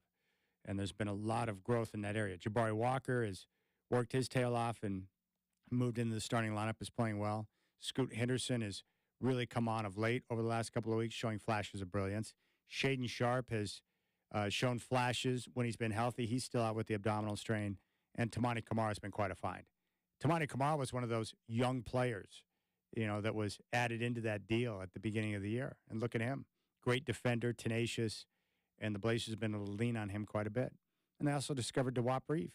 And there's been a lot of growth in that area. Jabari Walker has worked his tail off and moved into the starting lineup, is playing well. Scoot Henderson has really come on of late over the last couple of weeks, showing flashes of brilliance. Shaden Sharp has shown flashes when he's been healthy. He's still out with the abdominal strain. And Tamani Kamara has been quite a find. Tamani Kamara was one of those young players, that was added into that deal at the beginning of the year. And look at him. Great defender, tenacious, and the Blazers have been able to lean on him quite a bit. And they also discovered DeWatt Reeve.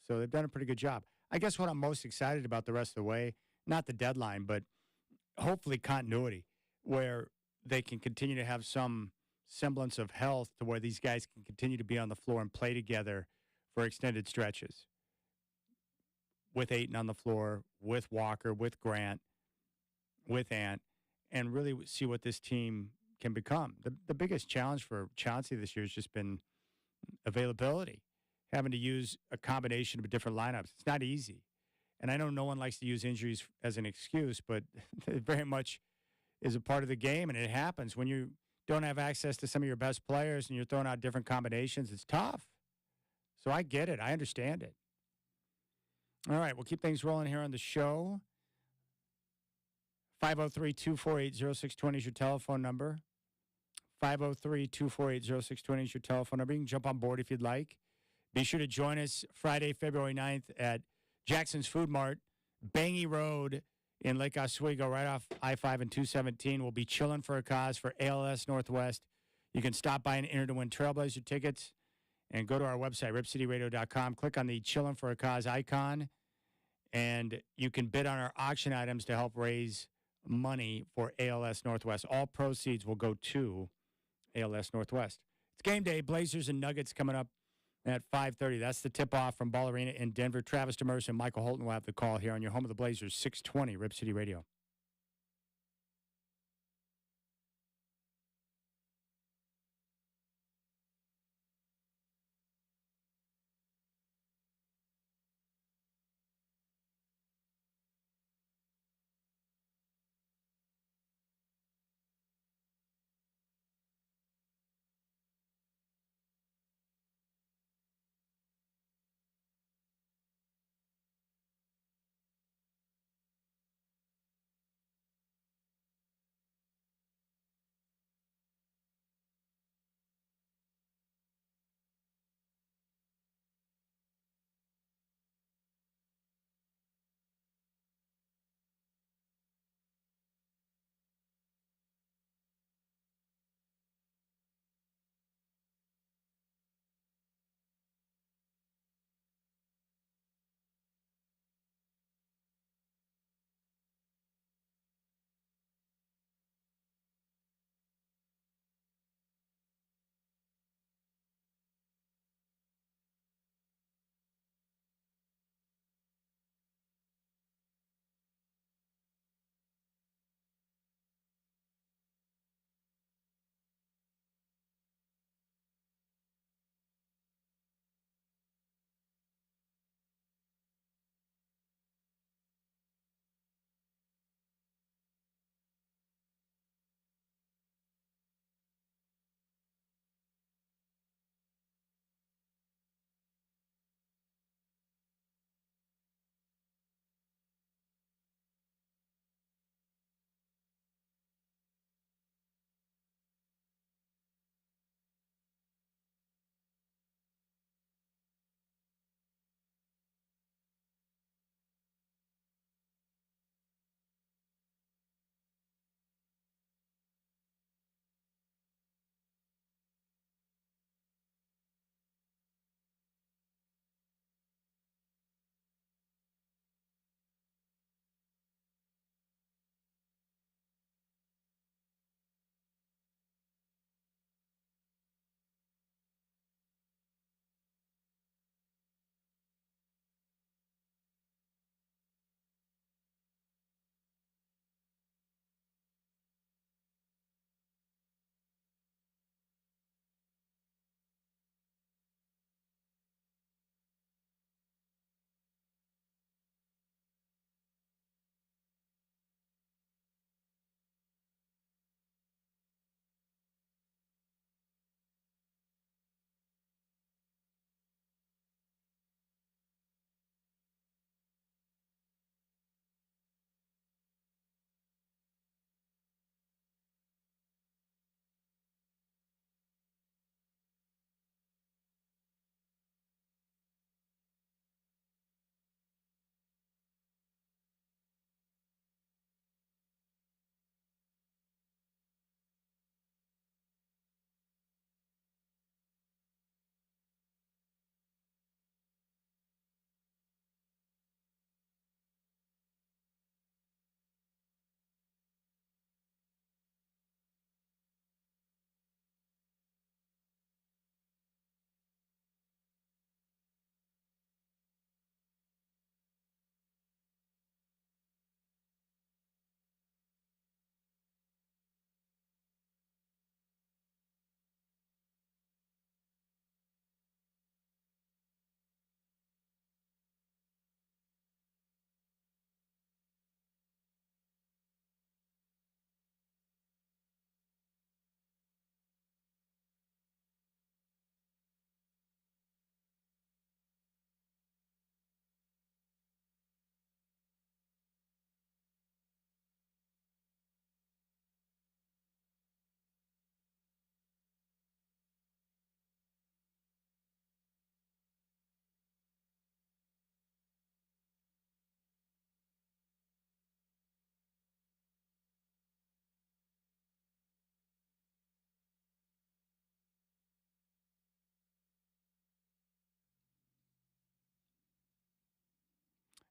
So they've done a pretty good job. I guess what I'm most excited about the rest of the way, not the deadline, but hopefully continuity, where they can continue to have some semblance of health to where these guys can continue to be on the floor and play together for extended stretches. With Ayton on the floor, with Walker, with Grant, with Ant, and really see what this team can become. The biggest challenge for Chauncey this year has just been availability, having to use a combination of different lineups. It's not easy. And I know no one likes to use injuries as an excuse, but it very much is a part of the game, and it happens. When you don't have access to some of your best players and you're throwing out different combinations, it's tough. So I get it. I understand it. All right, we'll keep things rolling here on the show. 503-248-0620 is your telephone number. 503-248-0620 is your telephone number. You can jump on board if you'd like. Be sure to join us Friday, February 9th at Jackson's Food Mart, Bangy Road in Lake Oswego, right off I-5 and 217. We'll be chilling for a cause for ALS Northwest. You can stop by and enter to win Trailblazer tickets and go to our website, ripcityradio.com. Click on the Chillin' for a Cause icon, and you can bid on our auction items to help raise money for ALS Northwest. All proceeds will go to ALS Northwest. It's game day. Blazers and Nuggets coming up at 5:30. That's the tip-off from Ball Arena in Denver. Travis Demers and Michael Holton will have the call here on your home of the Blazers, 620 Rip City Radio.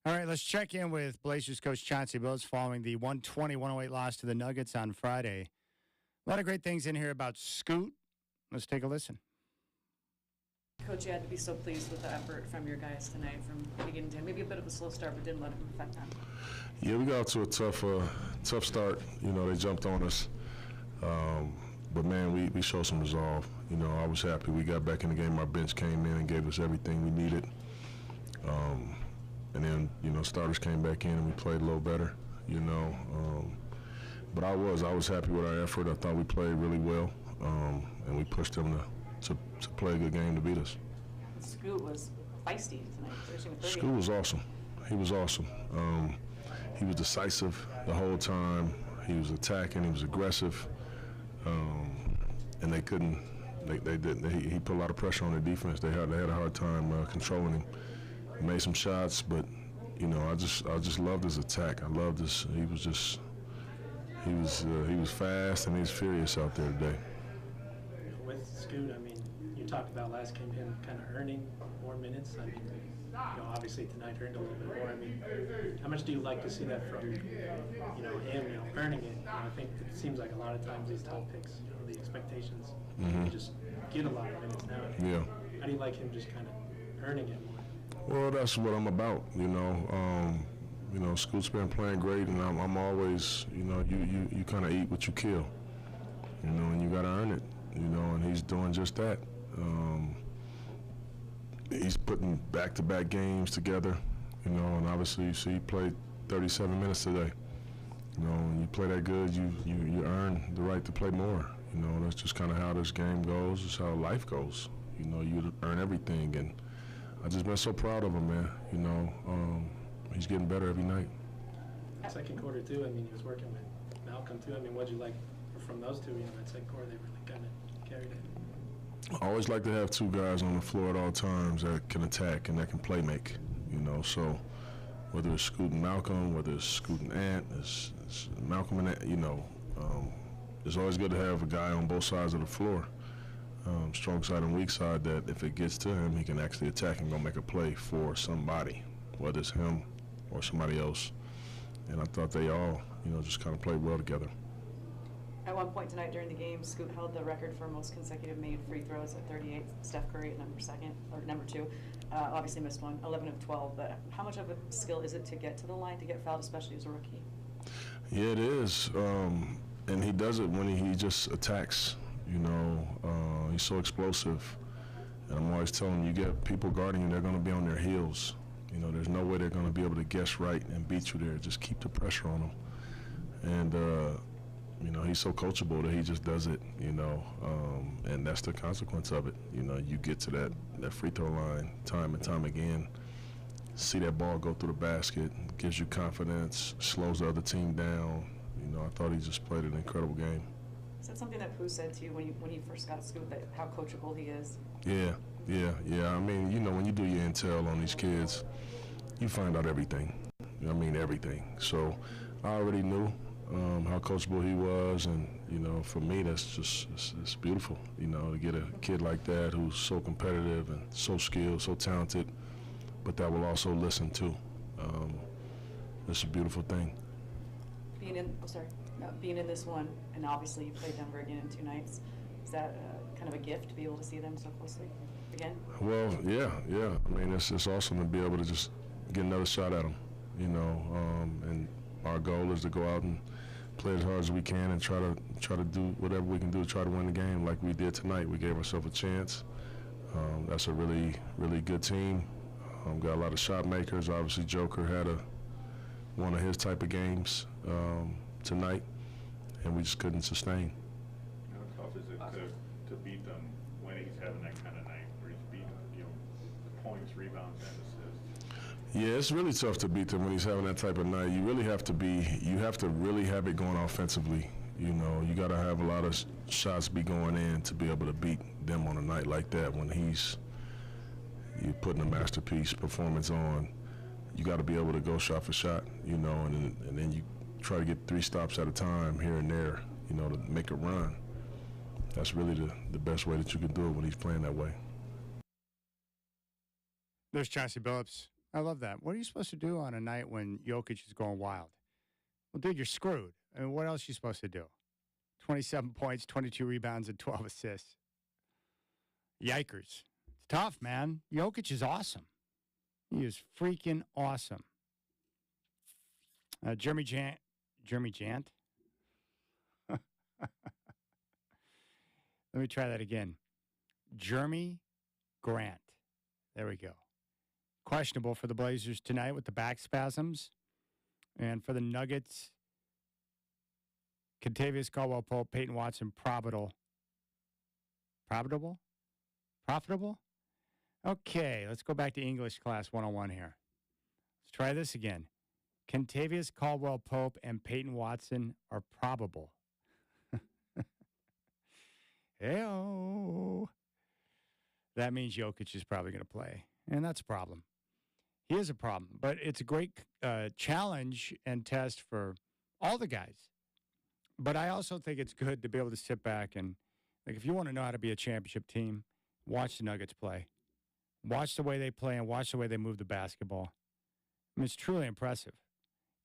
All right, let's check in with Blazers coach Chauncey Billups following the 120-108 loss to the Nuggets on Friday. A lot of great things in here about Scoot. Let's take a listen. Coach, you had to be so pleased with the effort from your guys tonight from beginning to end. Maybe a bit of a slow start, but didn't let it affect them. Yeah, we got to a tough start. You know, they jumped on us. But, man, we showed some resolve. You know, I was happy we got back in the game. Our bench came in and gave us everything we needed. And then, you know, starters came back in and we played a little better, you know. But I was happy with our effort. I thought we played really well, and we pushed them to play a good game to beat us. Scoot was feisty tonight, finishing with 30. Scoot was awesome. He was awesome. He was decisive the whole time. He was attacking. He was aggressive. And they couldn't. They didn't. He put a lot of pressure on the defense. They had a hard time controlling him. He made some shots, but you know, I just loved his attack. I loved his. He was fast and he was furious out there today. With Scoot, I mean, you talked about last game him kind of earning more minutes. I mean, you know, obviously tonight earned a little bit more. I mean, how much do you like to see that from, you know, him, you know, earning it? You know, I think it seems like a lot of times these top picks, you know, the expectations, you just get a lot of minutes now. Yeah. How do you like him just kind of earning it more? Well, that's what I'm about, you know. You know, Scoot's been playing great, and I'm always, you know, you kind of eat what you kill, you know, and you got to earn it, you know, and he's doing just that. He's putting back-to-back games together, you know, and obviously you see he played 37 minutes today. You know, when you play that good, you earn the right to play more. You know, that's just kind of how this game goes. It's how life goes. You know, you earn everything, and I just been so proud of him, man. You know, he's getting better every night. Second quarter, too, I mean, he was working with Malcolm, too. I mean, what'd you like from those two? You know, that second quarter, they really kind of carried it. I always like to have two guys on the floor at all times that can attack and that can play make, you know. So whether it's Scoot and Malcolm, whether it's Scoot and Ant, it's Malcolm and Ant, you know, it's always good to have a guy on both sides of the floor, strong side and weak side, that if it gets to him, he can actually attack and go make a play for somebody, whether it's him or somebody else. And I thought they all, you know, just kind of played well together. At one point tonight during the game, Scoot held the record for most consecutive made free throws at 38. Steph Curry at number two. Obviously missed one, 11 of 12. But how much of a skill is it to get to the line, to get fouled, especially as a rookie? Yeah, it is. And he does it when he just attacks. You know, he's so explosive. And I'm always telling him, you get people guarding you, they're going to be on their heels. You know, there's no way they're going to be able to guess right and beat you there. Just keep the pressure on them. And, you know, he's so coachable that he just does it, you know, and that's the consequence of it. You know, you get to that free throw line time and time again, see that ball go through the basket, gives you confidence, slows the other team down. You know, I thought he just played an incredible game. Is that something that Pooh said to you when you first got Scoot, that how coachable he is? Yeah. I mean, you know, when you do your intel on these kids, you find out everything. I mean, everything. So I already knew how coachable he was, and, you know, for me, that's just, it's beautiful, you know, to get a kid like that who's so competitive and so skilled, so talented, but that will also listen too. It's a beautiful thing. Being in this one, and obviously you played Denver again in 2 nights, is that kind of a gift to be able to see them so closely again? Well, yeah. I mean, it's awesome to be able to just get another shot at them, you know, and our goal is to go out and play as hard as we can and try to do whatever we can do to try to win the game like we did tonight. We gave ourselves a chance. That's a really, really good team. Got a lot of shot makers. Obviously, Joker had one of his type of games tonight, and we just couldn't sustain. How tough is it to beat them when he's having that kind of night where he's beating, you know, points, rebounds, and assists? Yeah, it's really tough to beat them when he's having that type of night. You really have to really have it going offensively. You know, you got to have a lot of shots be going in to be able to beat them on a night like that when you're putting a masterpiece performance on. You got to be able to go shot for shot, you know, and then you try to get 3 stops at a time here and there, you know, to make a run. That's really the best way that you can do it when he's playing that way. There's Chauncey Billups I love that. What are you supposed to do on a night when Jokic is going wild? Well, dude, you're screwed. I mean, what else are you supposed to do? 27 points, 22 rebounds, and 12 assists. Yikers. It's tough, man. Jokic is awesome. He is freaking awesome. Jeremy Jant. Let me try that again. Jeremy Grant. There we go. Questionable for the Blazers tonight with the back spasms. And for the Nuggets, Contavious Caldwell-Pope, Peyton Watson, probable? Okay, let's go back to English class 101 here. Let's try this again. Contavious Caldwell-Pope and Peyton Watson are probable. Hey-oh. That means Jokic is probably going to play, and that's a problem. He is a problem, but it's a great challenge and test for all the guys. But I also think it's good to be able to sit back and, like, if you want to know how to be a championship team, watch the Nuggets play. Watch the way they play and watch the way they move the basketball. I mean, it's truly impressive.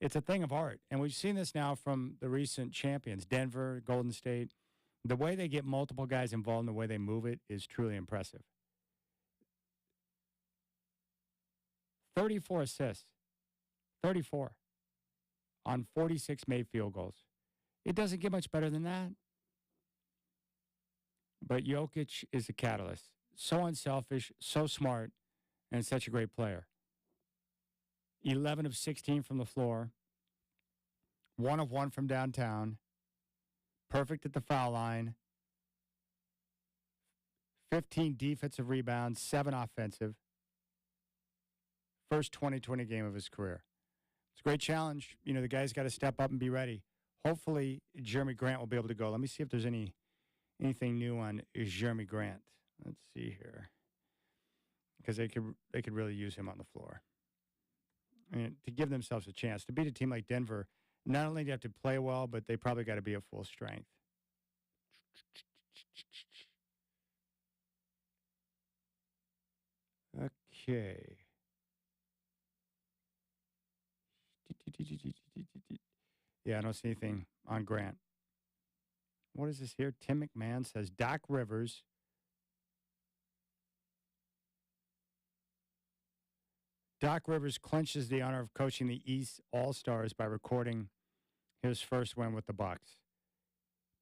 It's a thing of art. And we've seen this now from the recent champions, Denver, Golden State. The way they get multiple guys involved and the way they move it is truly impressive. 34 assists. 34 on 46 made field goals. It doesn't get much better than that. But Jokic is a catalyst. So unselfish, so smart, and such a great player. 11 of 16 from the floor. 1 of 1 from downtown. Perfect at the foul line. 15 defensive rebounds, 7 offensive. First 20-20 game of his career. It's a great challenge. You know, the guy's got to step up and be ready. Hopefully, Jeremy Grant will be able to go. Let me see if there's anything new on Jeremy Grant. Let's see here. Because they could really use him on the floor. And to give themselves a chance. To beat a team like Denver, not only do you have to play well, but they probably got to be at full strength. Okay. Yeah, I don't see anything on Grant. What is this here? Tim McMahon says Doc Rivers clinches the honor of coaching the East All-Stars by recording his first win with the Bucks.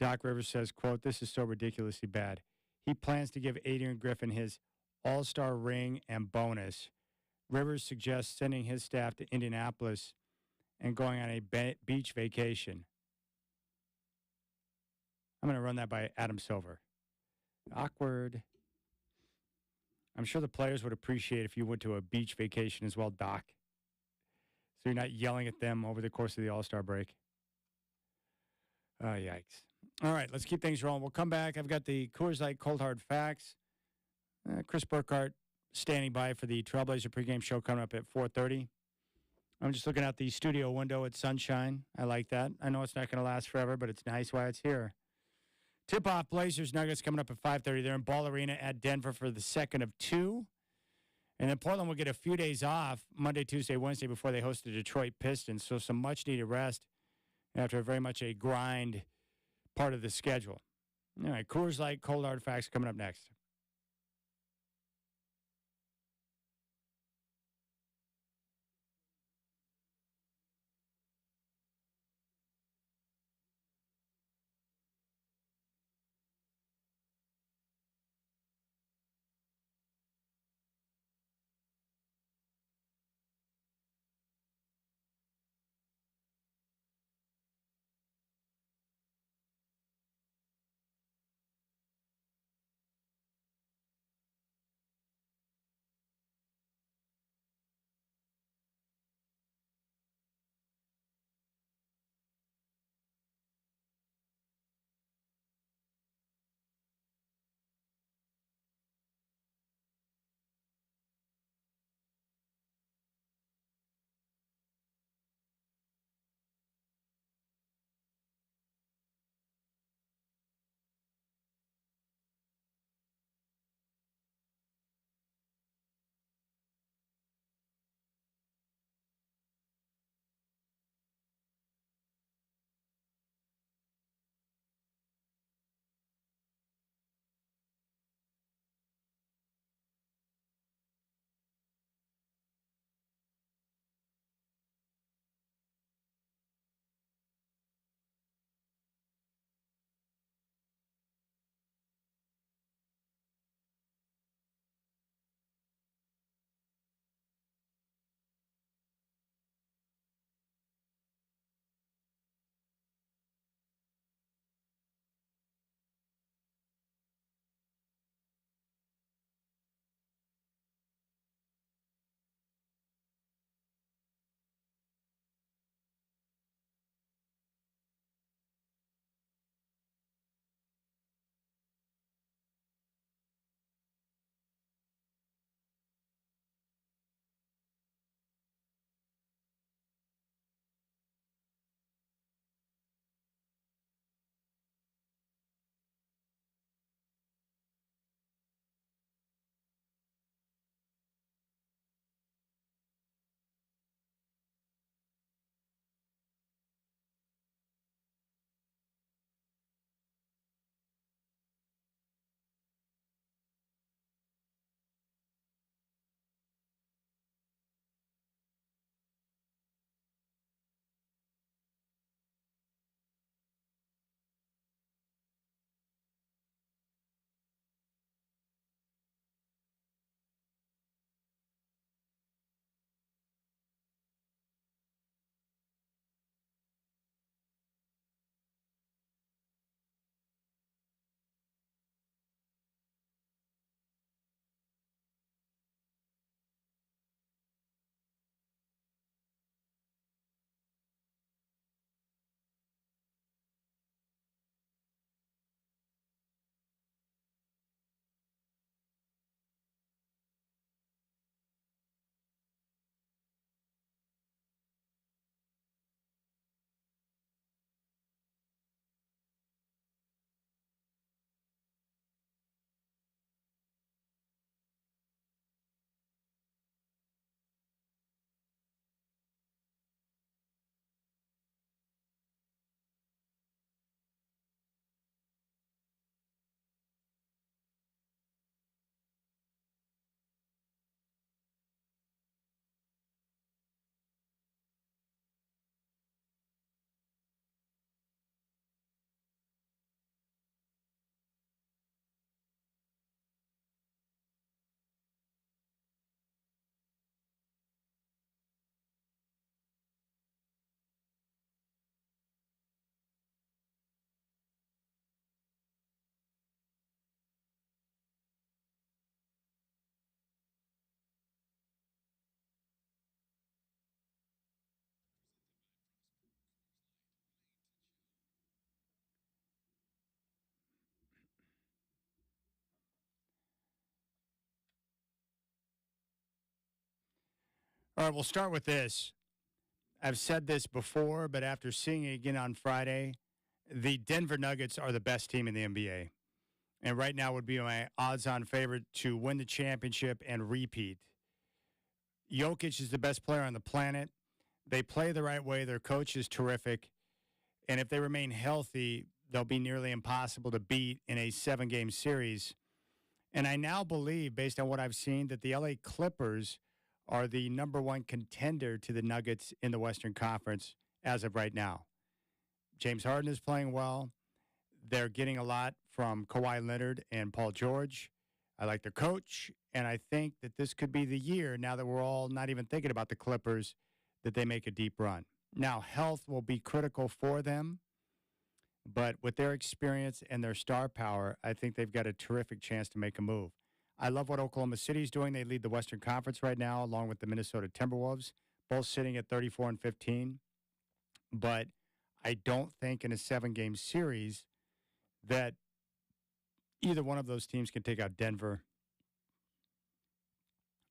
Doc Rivers says, quote, "This is so ridiculously bad. He plans to give Adrian Griffin his All-Star ring and bonus. Rivers suggests sending his staff to Indianapolis and going on a beach vacation." I'm going to run that by Adam Silver. Awkward. I'm sure the players would appreciate if you went to a beach vacation as well, Doc. So you're not yelling at them over the course of the All-Star break. Oh, yikes. All right, let's keep things rolling. We'll come back. I've got the Coors Light Cold Hard Facts. Chris Burkhardt standing by for the Trailblazer pregame show coming up at 4:30. I'm just looking out the studio window at sunshine. I like that. I know it's not going to last forever, but it's nice while it's here. Tip-off Blazers Nuggets coming up at 5:30. They're in Ball Arena at Denver for the second of 2. And then Portland will get a few days off, Monday, Tuesday, Wednesday, before they host the Detroit Pistons. So some much-needed rest after very much a grind part of the schedule. All right, Coors Light Cold Hard Facts coming up next. All right, we'll start with this. I've said this before, but after seeing it again on Friday, the Denver Nuggets are the best team in the NBA. And right now would be my odds-on favorite to win the championship and repeat. Jokic is the best player on the planet. They play the right way. Their coach is terrific. And if they remain healthy, they'll be nearly impossible to beat in a 7-game series. And I now believe, based on what I've seen, that the LA Clippers are the number one contender to the Nuggets in the Western Conference as of right now. James Harden is playing well. They're getting a lot from Kawhi Leonard and Paul George. I like their coach, and I think that this could be the year, now that we're all not even thinking about the Clippers, that they make a deep run. Now, health will be critical for them, but with their experience and their star power, I think they've got a terrific chance to make a move. I love what Oklahoma City is doing. They lead the Western Conference right now, along with the Minnesota Timberwolves, both sitting at 34-15. But I don't think in a 7-game series that either one of those teams can take out Denver.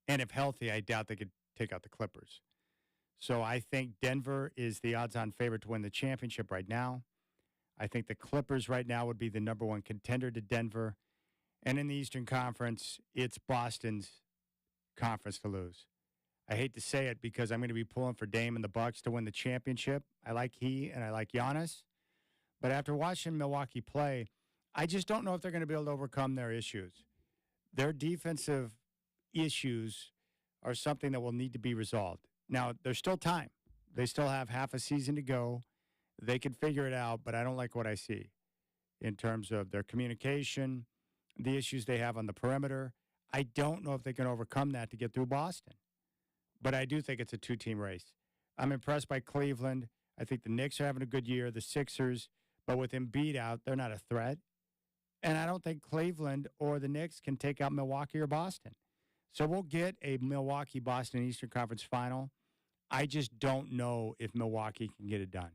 And if healthy, I doubt they could take out the Clippers. So I think Denver is the odds-on favorite to win the championship right now. I think the Clippers right now would be the number one contender to Denver. And in the Eastern Conference, it's Boston's conference to lose. I hate to say it because I'm going to be pulling for Dame and the Bucks to win the championship. I like he and I like Giannis. But after watching Milwaukee play, I just don't know if they're going to be able to overcome their issues. Their defensive issues are something that will need to be resolved. Now, there's still time. They still have half a season to go. They can figure it out, but I don't like what I see in terms of their communication, the issues they have on the perimeter. I don't know if they can overcome that to get through Boston. But I do think it's a 2-team race. I'm impressed by Cleveland. I think the Knicks are having a good year, the Sixers. But with Embiid out, they're not a threat. And I don't think Cleveland or the Knicks can take out Milwaukee or Boston. So we'll get a Milwaukee-Boston Eastern Conference final. I just don't know if Milwaukee can get it done.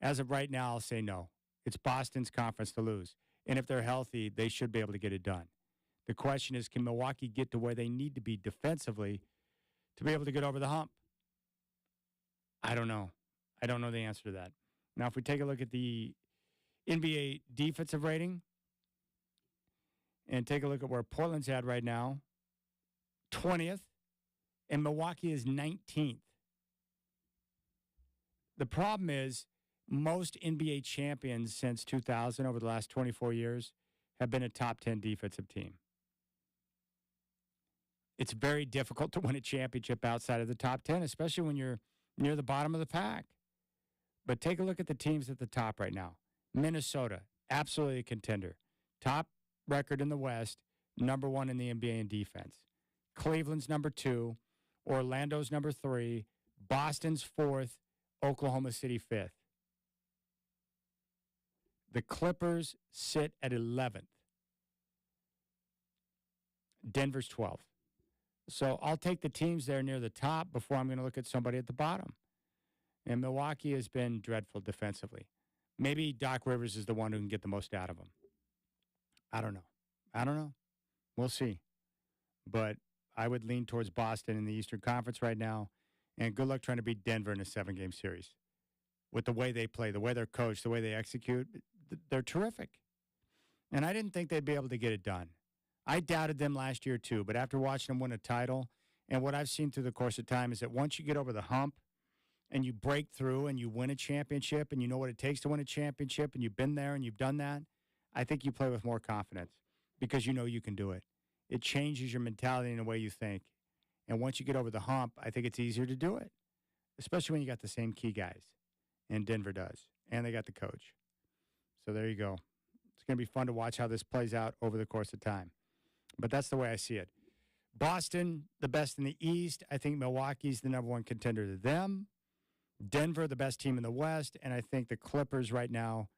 As of right now, I'll say no. It's Boston's conference to lose. And if they're healthy, they should be able to get it done. The question is, can Milwaukee get to where they need to be defensively to be able to get over the hump? I don't know. I don't know the answer to that. Now, if we take a look at the NBA defensive rating and take a look at where Portland's at right now, 20th, and Milwaukee is 19th. The problem is most NBA champions since 2000 over the last 24 years have been a top 10 defensive team. It's very difficult to win a championship outside of the top 10, especially when you're near the bottom of the pack. But take a look at the teams at the top right now. Minnesota, absolutely a contender. Top record in the West, number 1 in the NBA in defense. Cleveland's number 2, Orlando's number 3, Boston's 4th, Oklahoma City 5th. The Clippers sit at 11th. Denver's 12th. So I'll take the teams there near the top before I'm going to look at somebody at the bottom. And Milwaukee has been dreadful defensively. Maybe Doc Rivers is the one who can get the most out of them. I don't know. We'll see. But I would lean towards Boston in the Eastern Conference right now. And good luck trying to beat Denver in a 7-game series. With the way they play, the way they're coached, the way they execute, they're terrific. And I didn't think they'd be able to get it done. I doubted them last year too, but after watching them win a title, and what I've seen through the course of time is that once you get over the hump and you break through and you win a championship and you know what it takes to win a championship and you've been there and you've done that, I think you play with more confidence because you know you can do it. It changes your mentality and the way you think. And once you get over the hump, I think it's easier to do it, especially when you got the same key guys. And Denver does. And they got the coach. So there you go. It's going to be fun to watch how this plays out over the course of time. But that's the way I see it. Boston, the best in the East. I think Milwaukee's the number 1 contender to them. Denver, the best team in the West. And I think the Clippers right now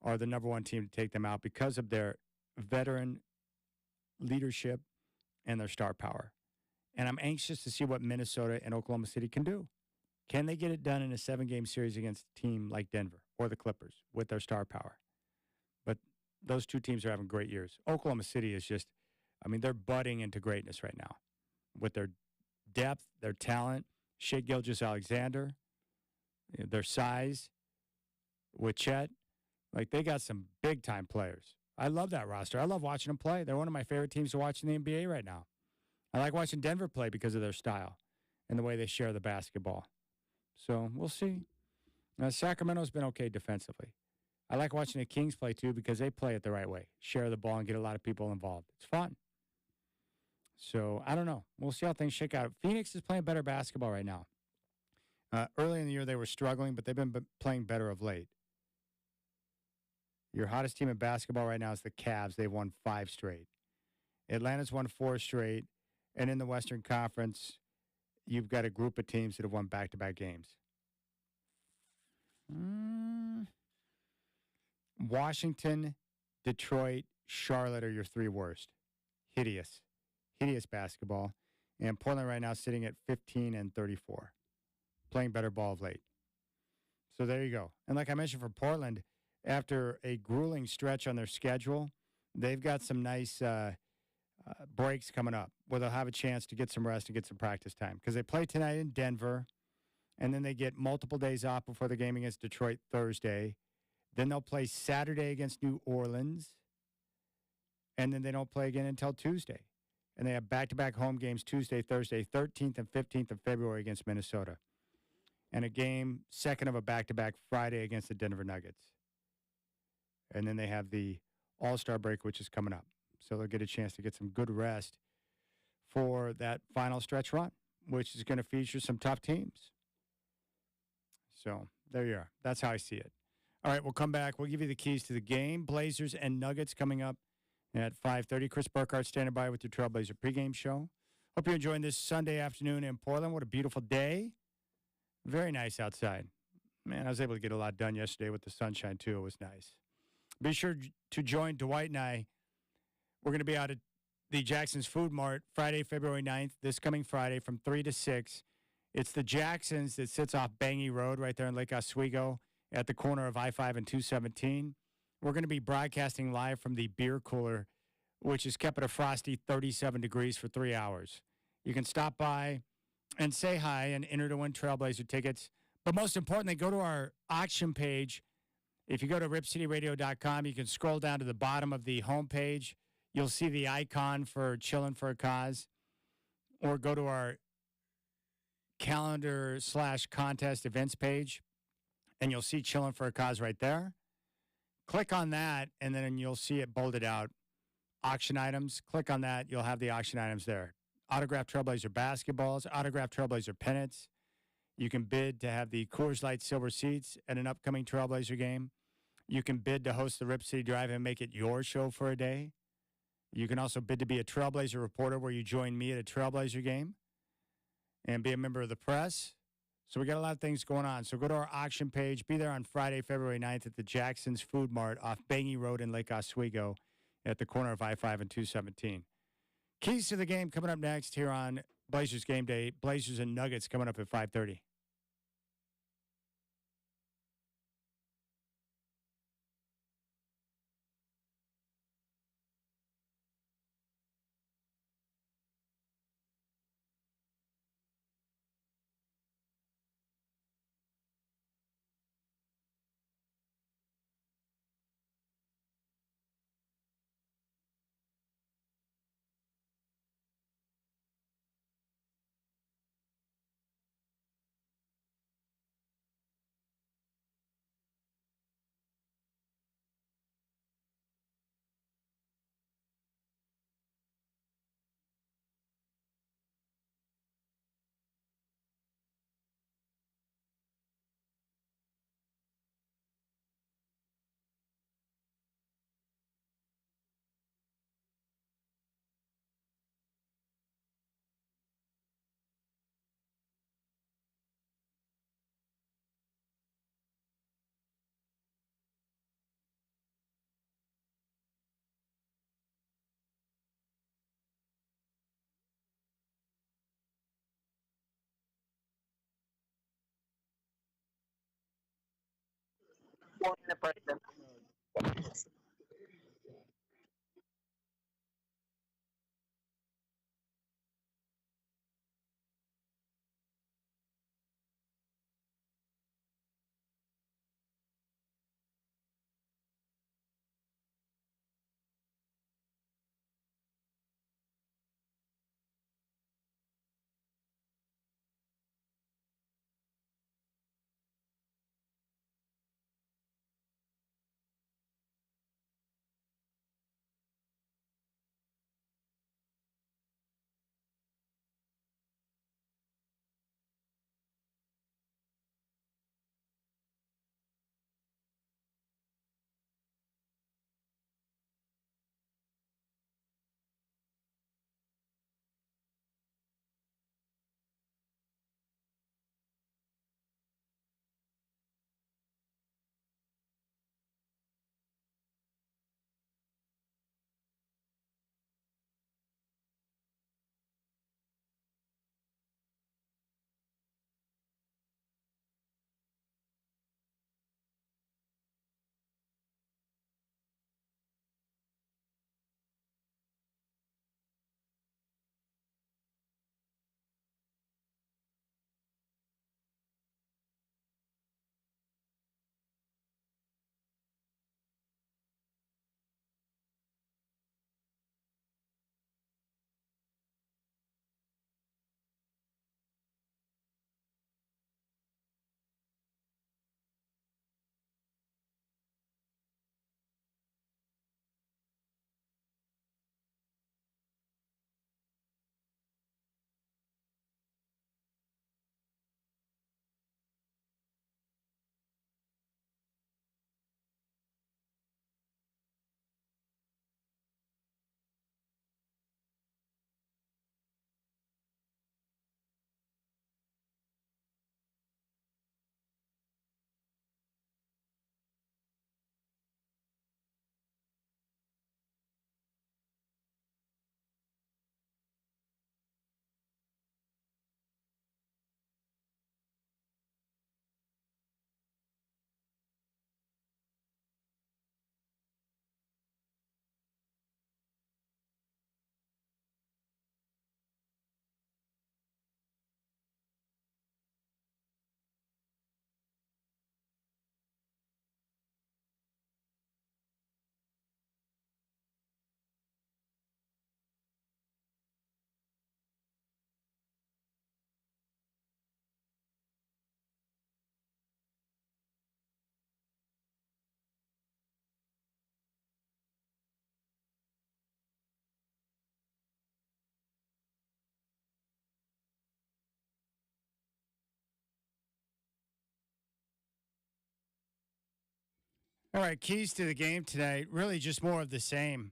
are the number 1 team to take them out because of their veteran leadership and their star power. And I'm anxious to see what Minnesota and Oklahoma City can do. Can they get it done in a 7-game series against a team like Denver or the Clippers with their star power? But those two teams are having great years. Oklahoma City is just, they're budding into greatness right now with their depth, their talent, Shea Gilgeous-Alexander, their size with Chet. Like, they got some big-time players. I love that roster. I love watching them play. They're one of my favorite teams to watch in the NBA right now. I like watching Denver play because of their style and the way they share the basketball. So we'll see. Sacramento's been okay defensively. I like watching the Kings play, too, because they play it the right way. Share the ball and get a lot of people involved. It's fun. So, I don't know. We'll see how things shake out. Phoenix is playing better basketball right now. Early in the year, they were struggling, but they've been playing better of late. Your hottest team in basketball right now is the Cavs. They've won 5 straight. Atlanta's won 4 straight. And in the Western Conference, you've got a group of teams that have won back-to-back games. Washington, Detroit, Charlotte are your 3 worst. Hideous basketball. And Portland right now sitting at 15-34, playing better ball of late. So there you go. And like I mentioned for Portland, after a grueling stretch on their schedule, they've got some nice breaks coming up where they'll have a chance to get some rest and get some practice time. Because they play tonight in Denver, and then they get multiple days off before the game against Detroit Thursday. Then they'll play Saturday against New Orleans, and then they don't play again until Tuesday. And they have back-to-back home games Tuesday, Thursday, 13th and 15th of February against Minnesota. And a game, second of a back-to-back Friday against the Denver Nuggets. And then they have the All-Star break, which is coming up. So they'll get a chance to get some good rest for that final stretch run, which is going to feature some tough teams. So there you are. That's how I see it. All right, we'll come back. We'll give you the keys to the game. Blazers and Nuggets coming up at 5:30. Chris Burkhardt standing by with your Trailblazer pregame show. Hope you're enjoying this Sunday afternoon in Portland. What a beautiful day. Very nice outside. Man, I was able to get a lot done yesterday with the sunshine, too. It was nice. Be sure to join Dwight and I. We're going to be out at the Jackson's Food Mart Friday, February 9th, this coming Friday from 3 to 6. It's the Jackson's that sits off Bangy Road right there in Lake Oswego at the corner of I-5 and 217. We're going to be broadcasting live from the beer cooler, which is kept at a frosty 37 degrees for 3 hours. You can stop by and say hi and enter to win Trailblazer tickets. But most importantly, go to our auction page. If you go to ripcityradio.com, you can scroll down to the bottom of the homepage. You'll see the icon for Chillin' for a Cause. Or go to our calendar/contest events page, and you'll see Chillin' for a Cause right there. Click on that, and then you'll see it bolded out. Auction items. Click on that. You'll have the auction items there. Autographed Trailblazer basketballs, autographed Trailblazer pennants. You can bid to have the Coors Light silver seats at an upcoming Trailblazer game. You can bid to host the Rip City Drive and make it your show for a day. You can also bid to be a Trailblazer reporter where you join me at a Trailblazer game and be a member of the press. So we got a lot of things going on. So go to our auction page. Be there on Friday, February 9th at the Jackson's Food Mart off Bangy Road in Lake Oswego at the corner of I-5 and 217. Keys to the game coming up next here on Blazers Game Day. Blazers and Nuggets coming up at 5:30. All right, keys to the game tonight, really just more of the same.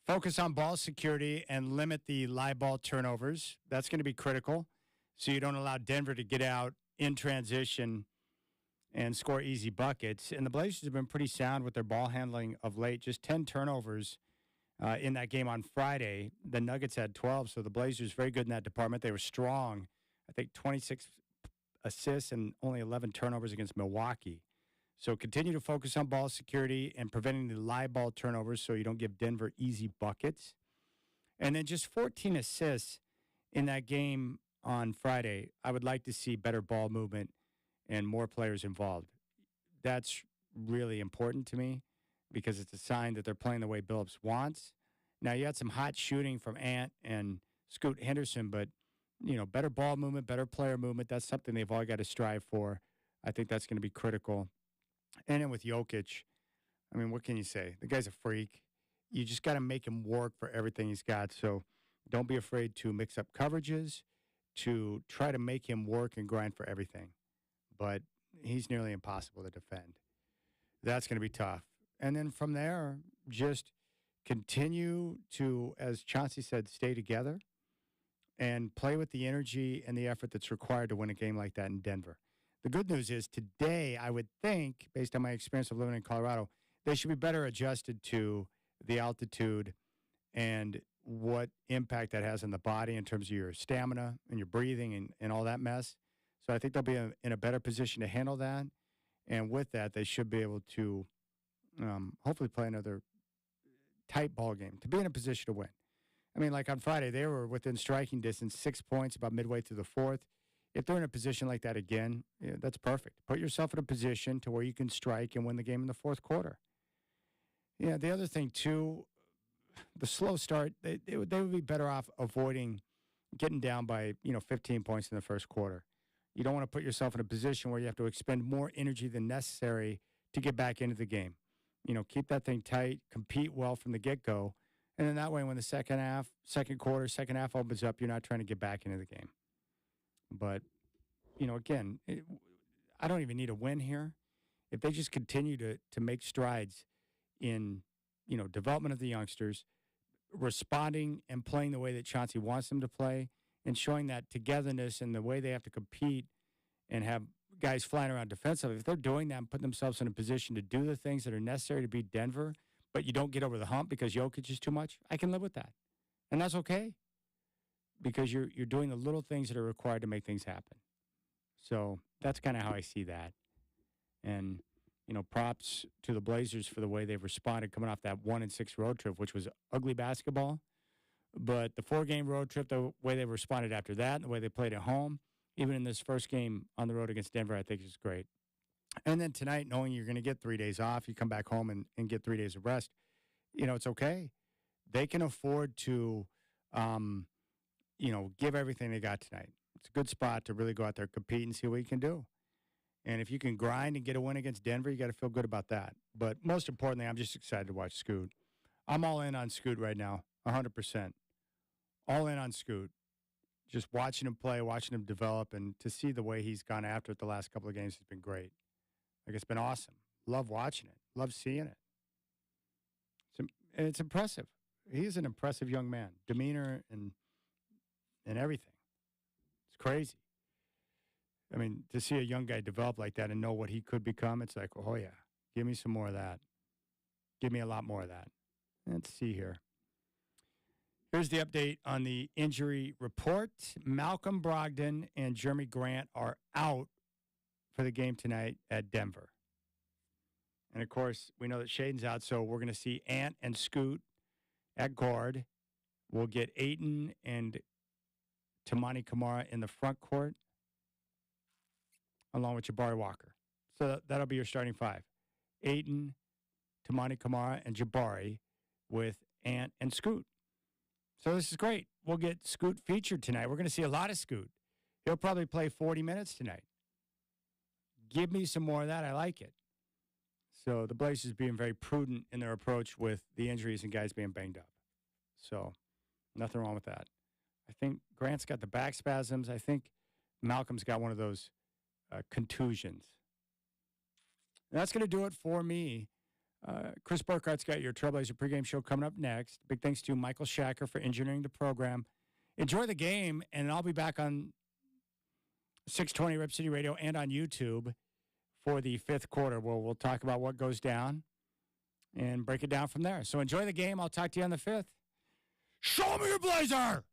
Focus on ball security and limit the live ball turnovers. That's going to be critical, so you don't allow Denver to get out in transition and score easy buckets. And the Blazers have been pretty sound with their ball handling of late. Just 10 turnovers in that game on Friday. The Nuggets had 12, so the Blazers very good in that department. They were strong. I think 26 assists and only 11 turnovers against Milwaukee. So continue to focus on ball security and preventing the live ball turnovers so you don't give Denver easy buckets. And then just 14 assists in that game on Friday. I would like to see better ball movement and more players involved. That's really important to me because it's a sign that they're playing the way Billups wants. Now, you had some hot shooting from Ant and Scoot Henderson, but, better ball movement, better player movement, that's something they've all got to strive for. I think that's going to be critical. And then with Jokic, I mean, what can you say? The guy's a freak. You just got to make him work for everything he's got. So don't be afraid to mix up coverages, to try to make him work and grind for everything. But he's nearly impossible to defend. That's going to be tough. And then from there, just continue to, as Chauncey said, stay together and play with the energy and the effort that's required to win a game like that in Denver. The good news is today, I would think, based on my experience of living in Colorado, they should be better adjusted to the altitude and what impact that has on the body in terms of your stamina and your breathing and all that mess. So I think they'll be in a better position to handle that. And with that, they should be able to hopefully play another tight ball game to be in a position to win. I mean, like on Friday, they were within striking distance, 6 points about midway through the fourth. If they're in a position like that again, that's perfect. Put yourself in a position to where you can strike and win the game in the fourth quarter. Yeah, the other thing, too, the slow start, they would be better off avoiding getting down by, 15 points in the first quarter. You don't want to put yourself in a position where you have to expend more energy than necessary to get back into the game. Keep that thing tight, compete well from the get-go, and then that way when the second half opens up, you're not trying to get back into the game. But, again, I don't even need a win here. If they just continue to make strides in, development of the youngsters, responding and playing the way that Chauncey wants them to play, and showing that togetherness and the way they have to compete and have guys flying around defensively, if they're doing that and putting themselves in a position to do the things that are necessary to beat Denver, but you don't get over the hump because Jokic is too much, I can live with that. And that's okay. Because you're doing the little things that are required to make things happen. So that's kind of how I see that. And, props to the Blazers for the way they've responded coming off that 1-6 road trip, which was ugly basketball. But the 4-game road trip, the way they responded after that, and the way they played at home, even in this first game on the road against Denver, I think is great. And then tonight, knowing you're going to get 3 days off, you come back home and get 3 days of rest, it's okay. They can afford to give everything they got tonight. It's a good spot to really go out there, compete, and see what you can do. And if you can grind and get a win against Denver, you got to feel good about that. But most importantly, I'm just excited to watch Scoot. I'm all in on Scoot right now, 100%. All in on Scoot. Just watching him play, watching him develop, and to see the way he's gone after it the last couple of games has been great. It's been awesome. Love watching it. Love seeing it. And it's impressive. He's an impressive young man. Demeanor and everything. It's crazy. I mean, to see a young guy develop like that and know what he could become, it's like, oh, yeah, give me some more of that. Give me a lot more of that. Let's see here. Here's the update on the injury report. Malcolm Brogdon and Jeremy Grant are out for the game tonight at Denver. And, of course, we know that Shaden's out, so we're going to see Ant and Scoot at guard. We'll get Ayton and Tamani Kamara in the front court, along with Jabari Walker. So that'll be your starting five. Ayton, Tamani Kamara, and Jabari with Ant and Scoot. So this is great. We'll get Scoot featured tonight. We're going to see a lot of Scoot. He'll probably play 40 minutes tonight. Give me some more of that. I like it. So the Blazers being very prudent in their approach with the injuries and guys being banged up. So nothing wrong with that. I think Grant's got the back spasms. I think Malcolm's got one of those contusions. And that's going to do it for me. Chris Burkhart's got your Trailblazer pregame show coming up next. Big thanks to Michael Shacker for engineering the program. Enjoy the game, and I'll be back on 620 Rip City Radio and on YouTube for the fifth quarter, where we'll talk about what goes down and break it down from there. So enjoy the game. I'll talk to you on the fifth. Show me your Blazer!